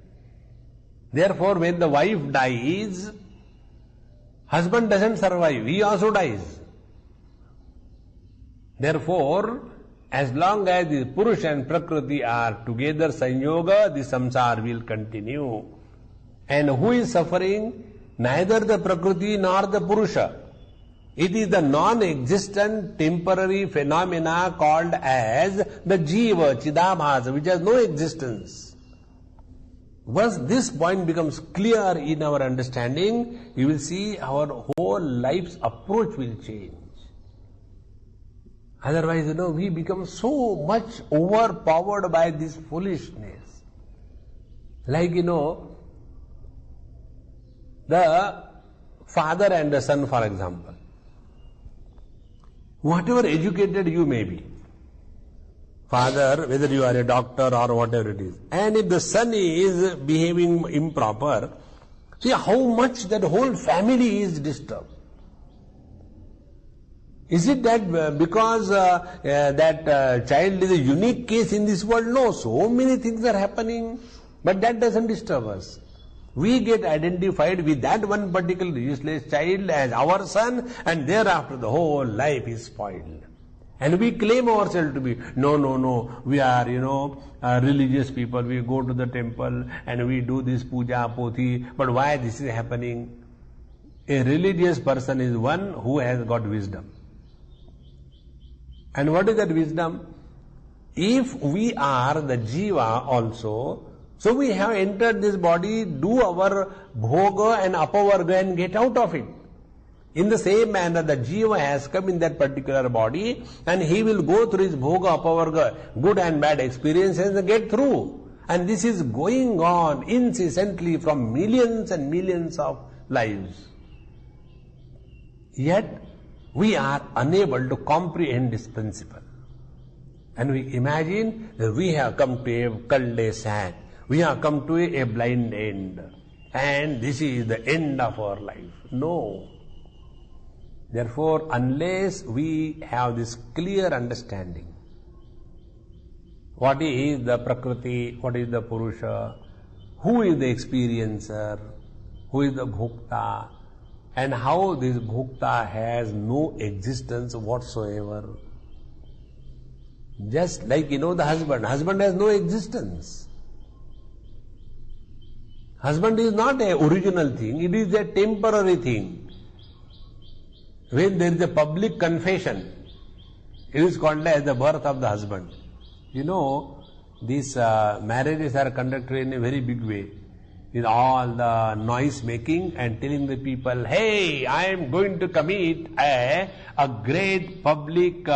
Therefore, when the wife dies, husband doesn't survive, he also dies. Therefore, as long as the Purusha and Prakriti are together, Sanyoga, the samsara will continue. And who is suffering? Neither the Prakriti nor the Purusha. It is the non-existent temporary phenomena called as the Jiva, Chidabhasa, which has no existence. Once this point becomes clear in our understanding, you will see our whole life's approach will change. Otherwise, we become so much overpowered by this foolishness. Like, the father and the son, for example. Whatever educated you may be, father, whether you are a doctor or whatever it is, and if the son is behaving improper, see how much that whole family is disturbed. Is it that because that child is a unique case in this world? No, so many things are happening, but that doesn't disturb us. We get identified with that one particular useless child as our son, and thereafter the whole life is spoiled. And we claim ourselves to be, no, we are, religious people, we go to the temple and we do this puja, poti, but why this is happening? A religious person is one who has got wisdom. And what is that wisdom? if we are the Jiva also, so we have entered this body, do our bhoga and apavarga and get out of it. In the same manner, the Jiva has come in that particular body and he will go through his bhoga, apavarga, good and bad experiences and get through. And this is going on incessantly from millions and millions of lives. Yet, we are unable to comprehend this principle. And we imagine that we have come to a cul-de-sac. We have come to a blind end. And this is the end of our life. No. Therefore, unless we have this clear understanding, what is the Prakriti, what is the Purusha, who is the experiencer, who is the Bhokta, and how this Bhokta has no existence whatsoever. Just like, the husband. Husband has no existence. Husband is not an original thing, it is a temporary thing. When there is a public confession, it is called as the birth of the husband. These marriages are conducted in a very big way, with all the noise making and telling the people, hey, I am going to commit a great public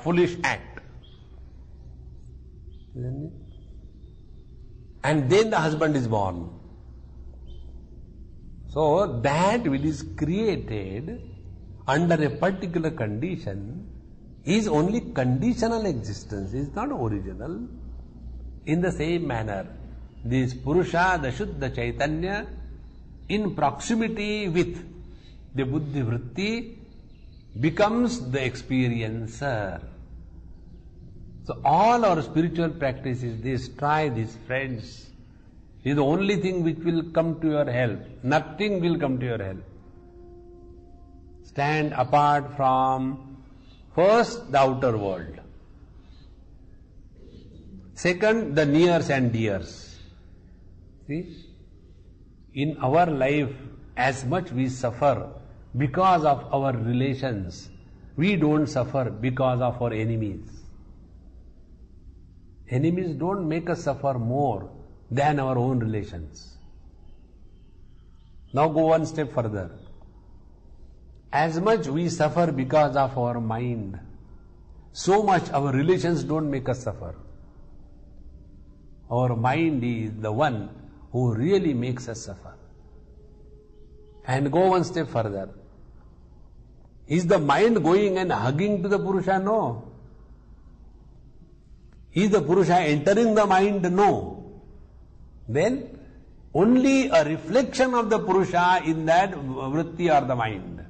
foolish act. And then the husband is born. So that which is created under a particular condition is only conditional existence, is not original. In the same manner, this Purusha, the Shuddha Chaitanya, in proximity with the Buddhi Vritti, becomes the experiencer. So all our spiritual practice is this, try this, friends. It is the only thing which will come to your help. Nothing will come to your help. Stand apart from, first, the outer world. Second, the nears and dears. See, in our life, as much we suffer because of our relations, we don't suffer because of our enemies. Enemies don't make us suffer more than our own relations. Now go one step further. As much we suffer because of our mind, so much our relations don't make us suffer. Our mind is the one who really makes us suffer. And go one step further. Is the mind going and hugging to the Purusha? No. Is the Purusha entering the mind? No. Then only a reflection of the Purusha in that vritti or the mind.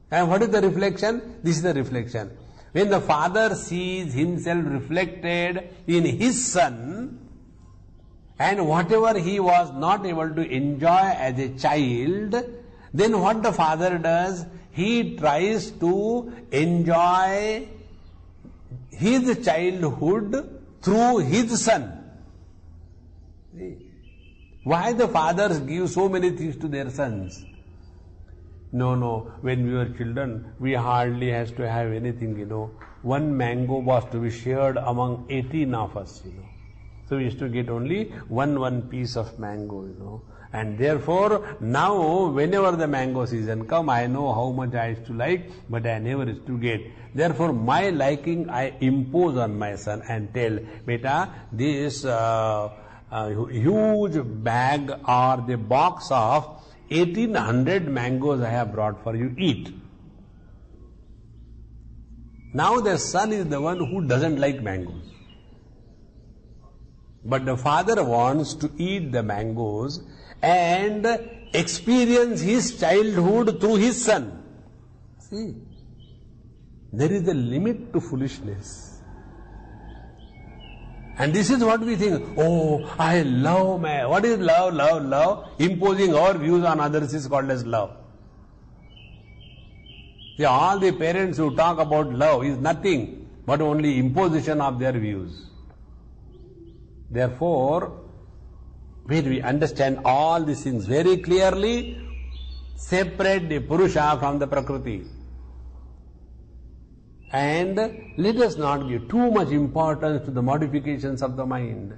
And what is the reflection? This is the reflection. When the father sees himself reflected in his son, and whatever he was not able to enjoy as a child, then what the father does? He tries to enjoy his childhood through his son. See? Why the fathers give so many things to their sons? No, when we were children, we hardly has to have anything, One mango was to be shared among 18 of us, So we used to get only one piece of mango, And therefore, now whenever the mango season come, I know how much I used to like, but I never used to get. Therefore, my liking I impose on my son and tell, beta, this huge bag or the box of 1800 mangoes I have brought for you, eat. Now the son is the one who doesn't like mangoes. But the father wants to eat the mangoes and experience his childhood through his son. See, there is a limit to foolishness. And this is what we think, oh, I love man. What is love? Love. Imposing our views on others is called as love. See, all the parents who talk about love is nothing but only imposition of their views. Therefore, when we understand all these things very clearly, separate the Purusha from the Prakriti. And let us not give too much importance to the modifications of the mind.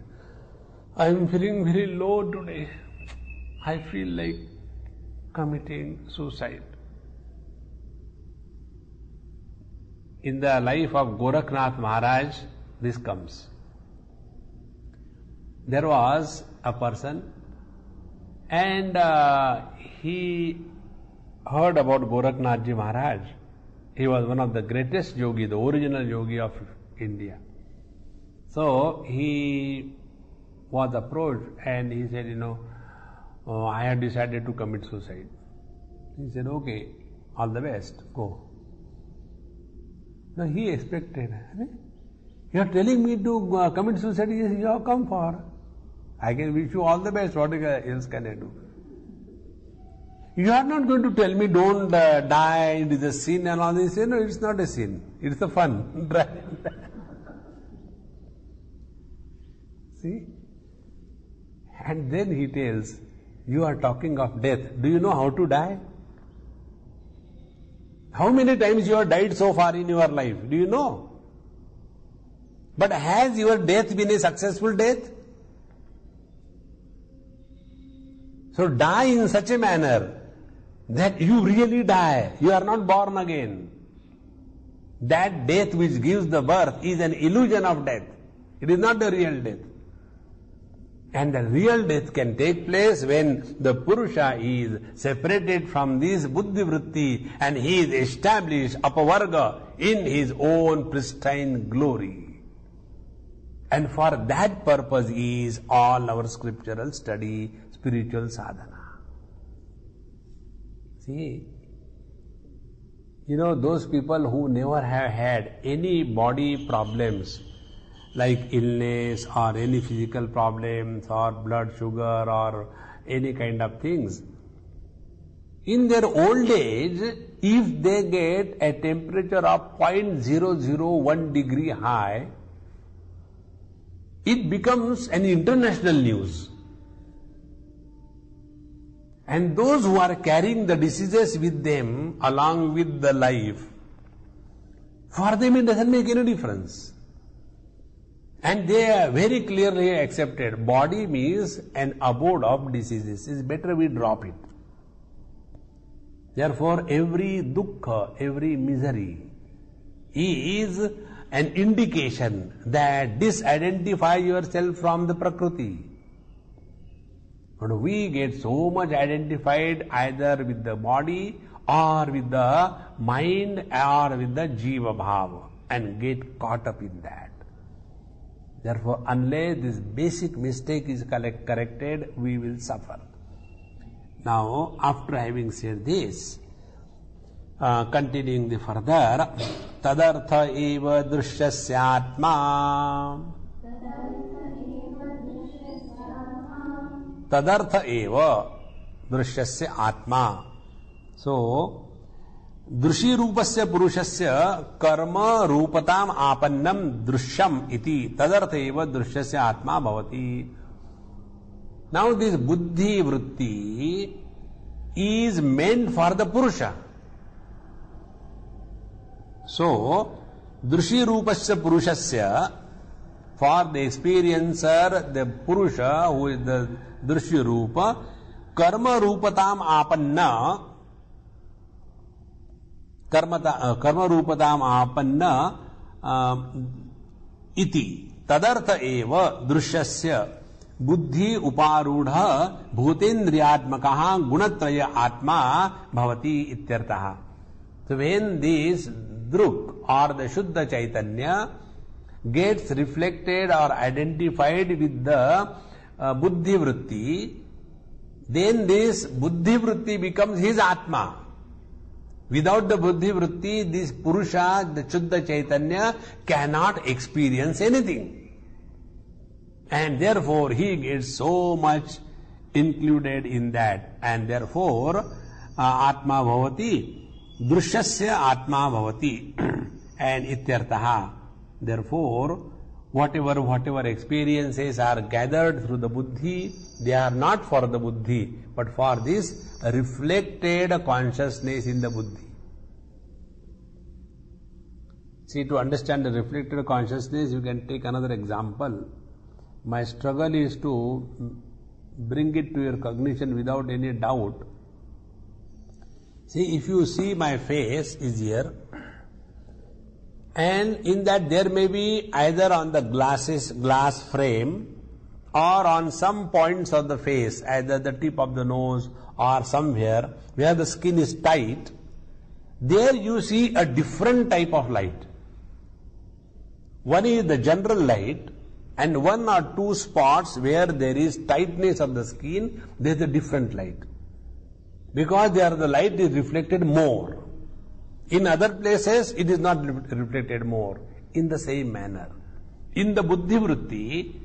I am feeling very low today. I feel like committing suicide. In the life of Gorakhnath Maharaj, this comes. There was a person and he heard about Gorakhnath Ji Maharaj. He was one of the greatest yogi, the original yogi of India. So he was approached and he said, I have decided to commit suicide. He said, okay, all the best, go. Now he expected, you are telling me to commit suicide, yes, you have come for. I can wish you all the best, what else can I do? You are not going to tell me don't die, it is a sin and all this. No, it's not a sin, it's a fun. See? And then he tells, you are talking of death. Do you know how to die? How many times you have died so far in your life? Do you know? But has your death been a successful death? So die in such a manner that you really die. You are not born again. That death which gives the birth is an illusion of death. It is not the real death. And the real death can take place when the Purusha is separated from this Buddhi Vritti and he is established Apavarga in his own pristine glory. And for that purpose is all our scriptural study, spiritual sadhana. See, those people who never have had any body problems like illness or any physical problems or blood sugar or any kind of things, in their old age, if they get a temperature of 0.001 degree high, it becomes an international news. And those who are carrying the diseases with them along with the life, for them it doesn't make any difference. And they are very clearly accepted. Body means an abode of diseases. It's better we drop it. Therefore, every dukkha, every misery is an indication that disidentify yourself from the Prakriti. But we get so much identified either with the body or with the mind or with the Jiva Bhava and get caught up in that. Therefore, unless this basic mistake is corrected, we will suffer. Now, after having said this, continuing the further, tadartha eva drishyasya atma. Tadartha eva drishyasya atma. So, दृशी रूपस्य पुरुषस्य कर्म रूपताम आपन्नम दृश्यम इति तदर्थ एव दृश्यस्य आत्मा भवति. Now this buddhi vritti is meant for the Purusha. So, दृशी रूपस्य पुरुषस्य, for the experiencer, the Purusha who is the दृश्य रूप, कर्म रूपताम आपन्ना, कर्म रूपताम आपन्न इति तदर्थ एव दृश्यस्य बुद्धि उपारूढ़ भूतेन्द्रियात्मकः गुणत्रय आत्मा भवति इत्यर्थः. So when this druk or the Shuddha Chaitanya gets reflected or identified with the buddhi vritti, then this buddhi vritti becomes his Atma. Without the buddhi vritti, this Purusha, the Shuddha Chaitanya, cannot experience anything. And therefore, he gets so much included in that. And therefore, Atma Bhavati, Drishyasya Atma Bhavati, and Ityartaha. Therefore, whatever experiences are gathered through the buddhi, they are not for the buddhi, but for this reflected consciousness in the buddhi. See, to understand the reflected consciousness, you can take another example. My struggle is to bring it to your cognition without any doubt. See, if you see my face is here, and in that there may be either on the glass frame or on some points of the face, either the tip of the nose or somewhere where the skin is tight, there you see a different type of light. One is the general light, and one or two spots where there is tightness of the skin, there is a different light. Because there the light is reflected more. In other places, it is not reflected more. In the same manner. In the Buddhi Vritti,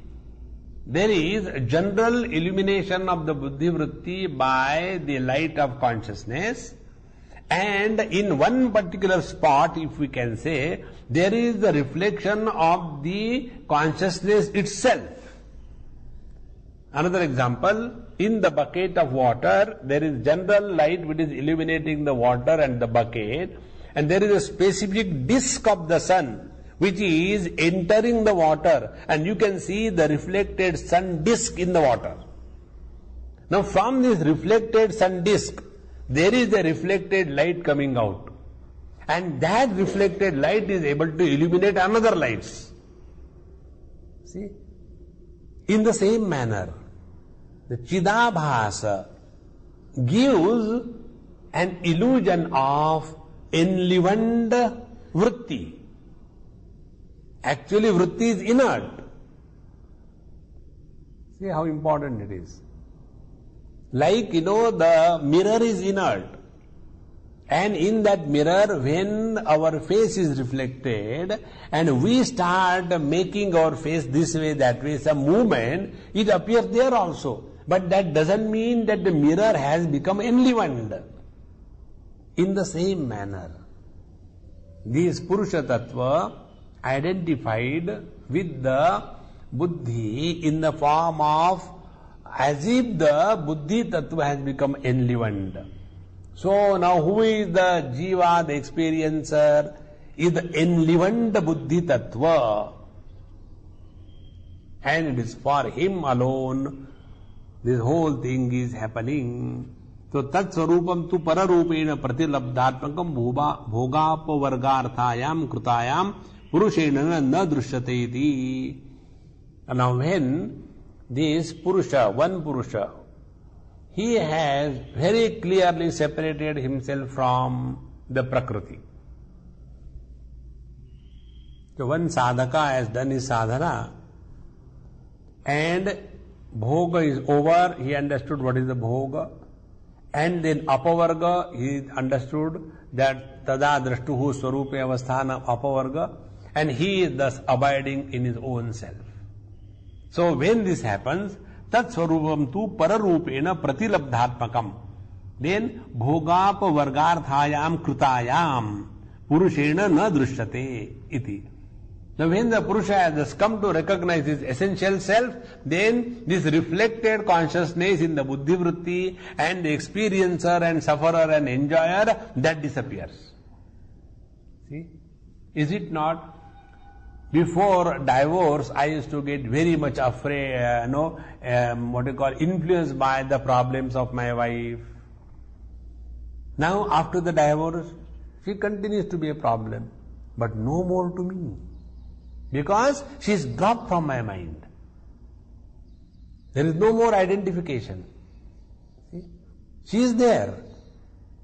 there is a general illumination of the Buddhi Vritti by the light of consciousness, and in one particular spot, if we can say, there is the reflection of the consciousness itself. Another example, in the bucket of water, there is general light which is illuminating the water and the bucket, and there is a specific disk of the sun which is entering the water, and you can see the reflected sun disk in the water. Now from this reflected sun disk, there is a reflected light coming out, and that reflected light is able to illuminate another lights. See? In the same manner, the Chidabhasa gives an illusion of enlivened vritti. Actually, vritti is inert. See how important it is. Like, the mirror is inert. And in that mirror, when our face is reflected and we start making our face this way, that way, some movement, it appears there also. But that doesn't mean that the mirror has become enlivened. In the same manner, this Purusha Tattva identified with the Buddhi in the form of as if the Buddhi Tattva has become enlivened. So now who is the Jiva, the experiencer? Is the enlivened Buddhi Tattva. And it is for him alone this whole thing is happening. So tat sarupam tu pararupena pratilabdhatmakam bhogapavargarthayam krutayam purushena na drishyate iti. And now when this Purusha, one Purusha, he has very clearly separated himself from the Prakriti. So one sadhaka has done his sadhana, and bhoga is over, he understood what is the bhoga, and then apavarga, he understood that tada drashtuhu swarupe avasthana apavarga, and he is thus abiding in his own self. So when this happens, tat swarupam tu pararupena pratilabdhatmakam, then bhogapa vargarthayam krutayam purushena na drishyate iti. Now when the Purusha has come to recognize his essential self, then this reflected consciousness in the Buddhi Vritti and the experiencer and sufferer and enjoyer, that disappears. See? Is it not? Before divorce, I used to get very much afraid, influenced by the problems of my wife. Now, after the divorce, she continues to be a problem, but no more to me. Because she is dropped from my mind. There is no more identification. See? She is there,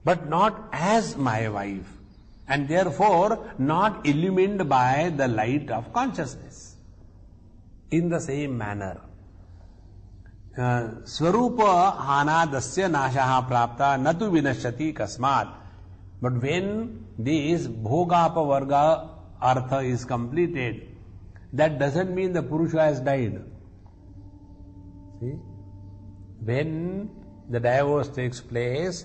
but not as my wife, and therefore not illumined by the light of consciousness. In the same manner, Swarupa hanadasya nashaha prapta natu vinashyati kasmat. But when this bhogapavarga artha is completed, that doesn't mean the Purusha has died. See? When the divorce takes place,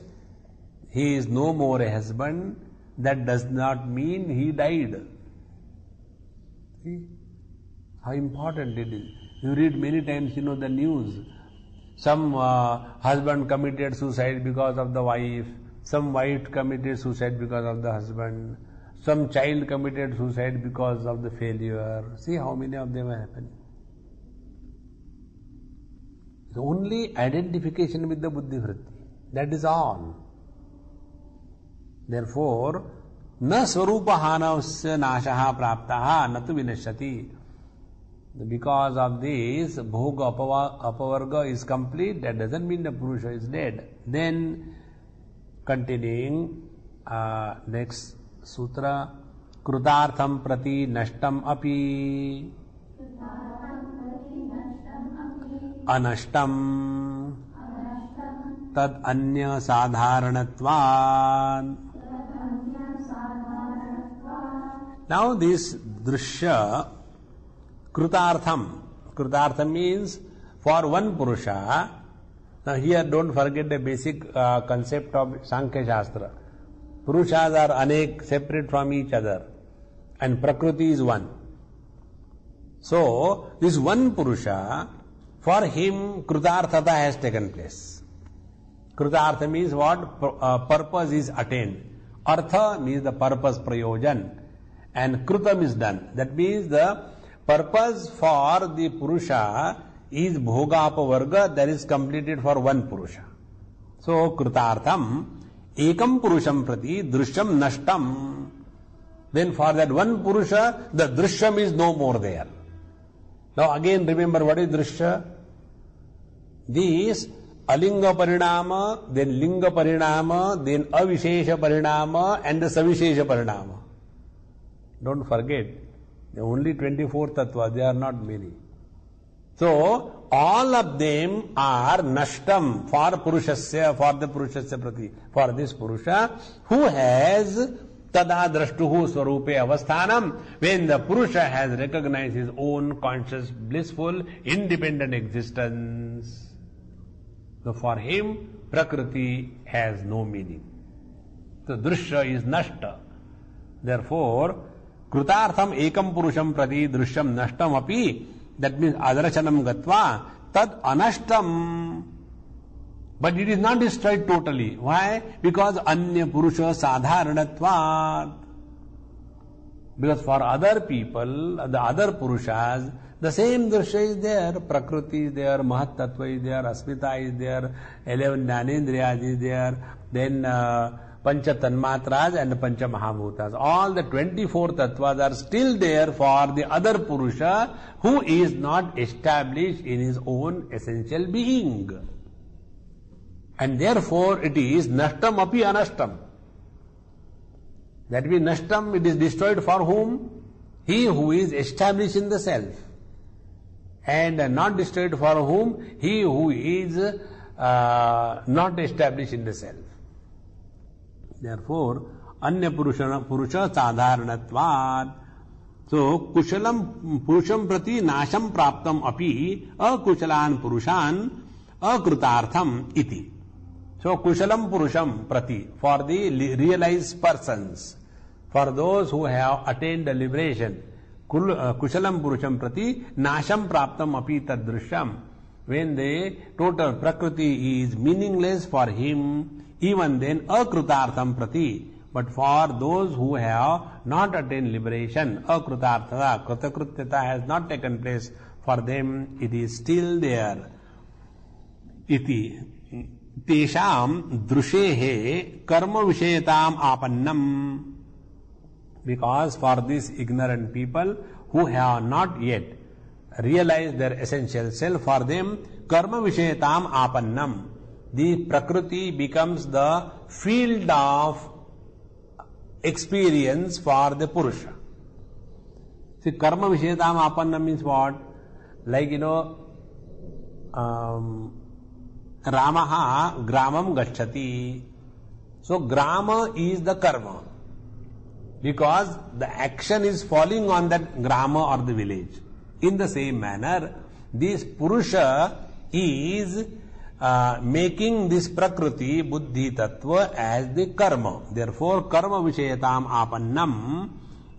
he is no more a husband. That does not mean he died. See how important it is. You read many times, the news. Some husband committed suicide because of the wife. Some wife committed suicide because of the husband. some child committed suicide because of the failure. See how many of them are happening. It's only identification with the buddhi vritti. That is all. Therefore, na swarupa hanasya nashaha praptaha natu vinashyati. Because of this, bhoga apavarga is complete. That doesn't mean the Purusha is dead. Then, continuing, next sutra, krutartham prati nashtam api anashtam tad anya sadharanatvan. Now this drishya krutartham means for one Purusha. Now here don't forget the basic concept of Sankhya Shastra. Purushas are anek, separate from each other, and Prakriti is one. So this one Purusha, for him Krutarthata has taken place. Krutartha means what? Purpose is attained. Artha means the purpose, prayojan, and Krutam is done. That means the purpose for the Purusha is bhoga apavarga, that is completed for one Purusha. So Krutartham ekam Purusham prati drishyam nashtam. Then for that one Purusha, the drishyam is no more there. Now again remember what is drishya? This alinga parinama, then linga parinama, then avishesha parinama, and the savishesha parinama. Don't forget, there are only 24 tattvas, they are not many. So, all of them are nashtam for Purushasya, for the Purushasya prati, for this Purusha who has tada drashtuhu swarupe avasthanam, when the Purusha has recognized his own conscious, blissful, independent existence. So for him, Prakriti has no meaning. So drishya is nashta. Therefore, Krutartham ekam Purusham prati drishyam nashtam api, that means adarachanam gatva, tad anashtam. But it is not destroyed totally. Why? Because anya Purusha sadharanatvat. Because for other people, the other Purushas, the same drishya is there. Prakriti is there, Mahat Tattva is there, Asmita is there, 11 Jnanendriyas is there, then Pancha Tanmatras and Pancha Mahabhutas. All the 24 tattvas are still there for the other Purusha who is not established in his own essential being. And therefore it is nashtam api anashtam. That means nashtam, it is destroyed for whom? He who is established in the self. And not destroyed for whom? He who is not established in the self. Therefore, anya Purusha sadharanatvat. So, kushalam Purusham prati nasham praptam api akushalan Purushan akrutartham iti. So, kushalam Purusham prati, for the realized persons, for those who have attained the liberation, kushalam Purusham prati nasham praptam api tadrishyam. When the total Prakriti is meaningless for him, even then akrutartham prati. But for those who have not attained liberation, akrutarthata, kritakrutyata has not taken place, for them it is still there. Iti tesham drushehe karma vishayatam apannam. Because for these ignorant people who have not yet realized their essential self, for them karma vishayatam apannam. The Prakriti becomes the field of experience for the Purusha. See, karma vishayatam apannam means what? Like, Ramaha gramam gacchati. So, grama is the karma. Because the action is falling on that grama or the village. In the same manner, this Purusha is making this Prakriti, Buddhi Tattva as the karma. Therefore, karma vishayatam apannam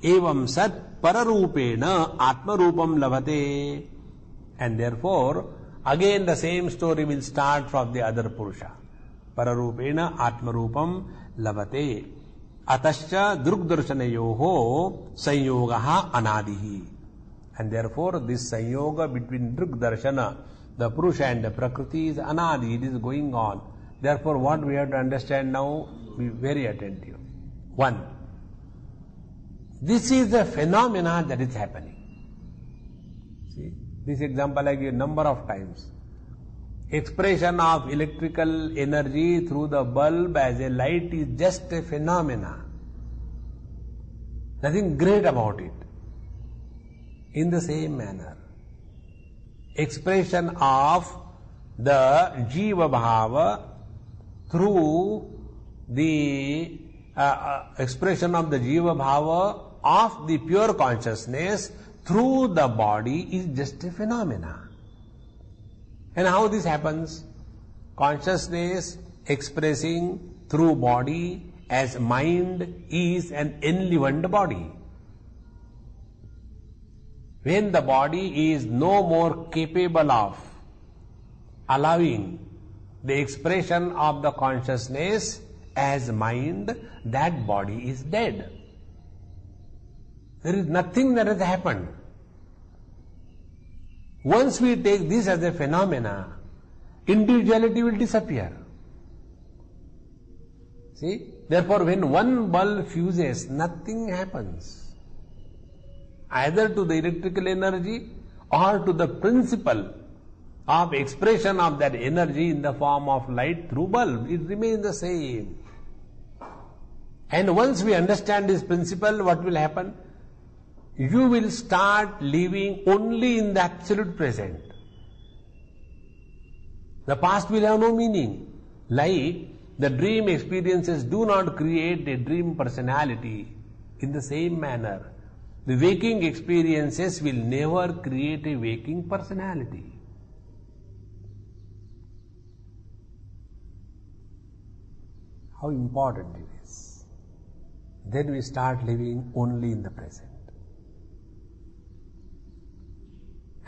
evam sat pararupena atma rupam lavate. And therefore, again the same story will start from the other Purusha. Pararupena atma rupam lavate. Atascha drugdarsanayoho sanyogaha anadihi. And therefore this sanyoga between drugdarshana, the Purusha and the Prakriti is anadi, it is going on. Therefore what we have to understand now, be very attentive. One, this is the phenomena that is happening. See, this example I give a number of times. Expression of electrical energy through the bulb as a light is just a phenomena. Nothing great about it. In the same manner, expression of the Jiva Bhava through the expression of the Jiva Bhava of the pure consciousness through the body is just a phenomena. And how this happens? Consciousness expressing through body as mind is an enlivened body. When the body is no more capable of allowing the expression of the consciousness as mind, that body is dead. There is nothing that has happened. Once we take this as a phenomena, individuality will disappear. See? Therefore, when one bulb fuses, nothing happens. Either to the electrical energy or to the principle of expression of that energy in the form of light through bulb. It remains the same. And once we understand this principle, what will happen? You will start living only in the absolute present. The past will have no meaning. Like the dream experiences do not create a dream personality. In the same manner, the waking experiences will never create a waking personality. How important it is. Then we start living only in the present.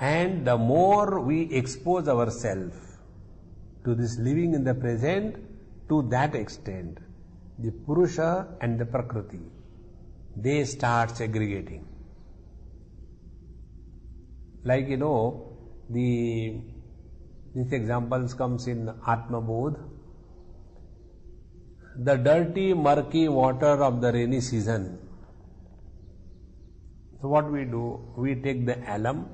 And the more we expose ourselves to this living in the present, to that extent, the Purusha and the Prakriti, they start segregating. Like these examples comes in Atma Bodh. The dirty, murky water of the rainy season. So what we do? We take the alum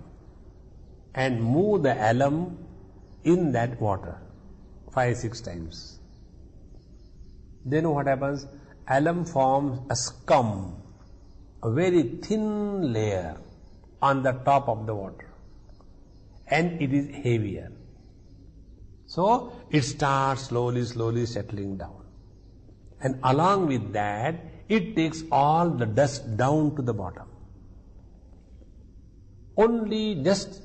and move the alum in that water 5-6 times. Then what happens? Alum forms a scum, a very thin layer on the top of the water, and it is heavier. So it starts slowly settling down. And along with that, it takes all the dust down to the bottom. Only just,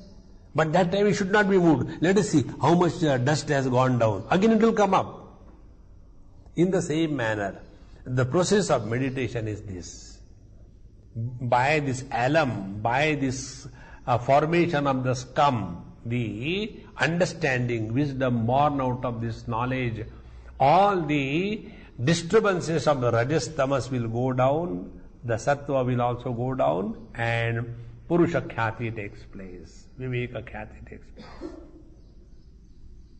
but that time it should not be moved. Let us see how much dust has gone down. Again it will come up. In the same manner, the process of meditation is this. By this alum, by this formation of the scum, the understanding, wisdom born out of this knowledge, all the disturbances of the rajas tamas will go down, the sattva will also go down, and Purusha Khyati takes place, Viveka Khyati takes place.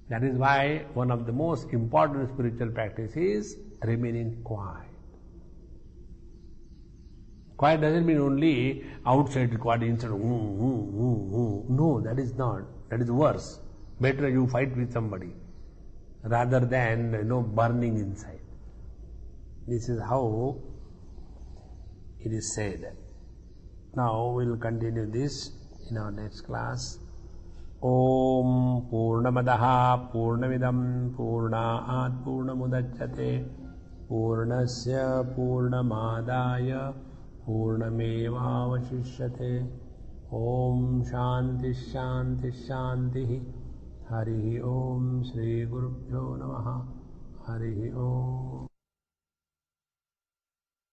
That is why one of the most important spiritual practices is remaining quiet. Quiet doesn't mean only outside quiet inside. No, that is not. That is worse. Better you fight with somebody rather than burning inside. This is how it is said. Now we will continue this in our next class. Om Purnamadaha Purnamidam Purnaat Purnamudachyate Purnasya Purnamadaya Purnamevavashishyate. Om Shanti Shanti Shanti. Harihi Om Shri Gurubhyo Namaha. Harihi Om.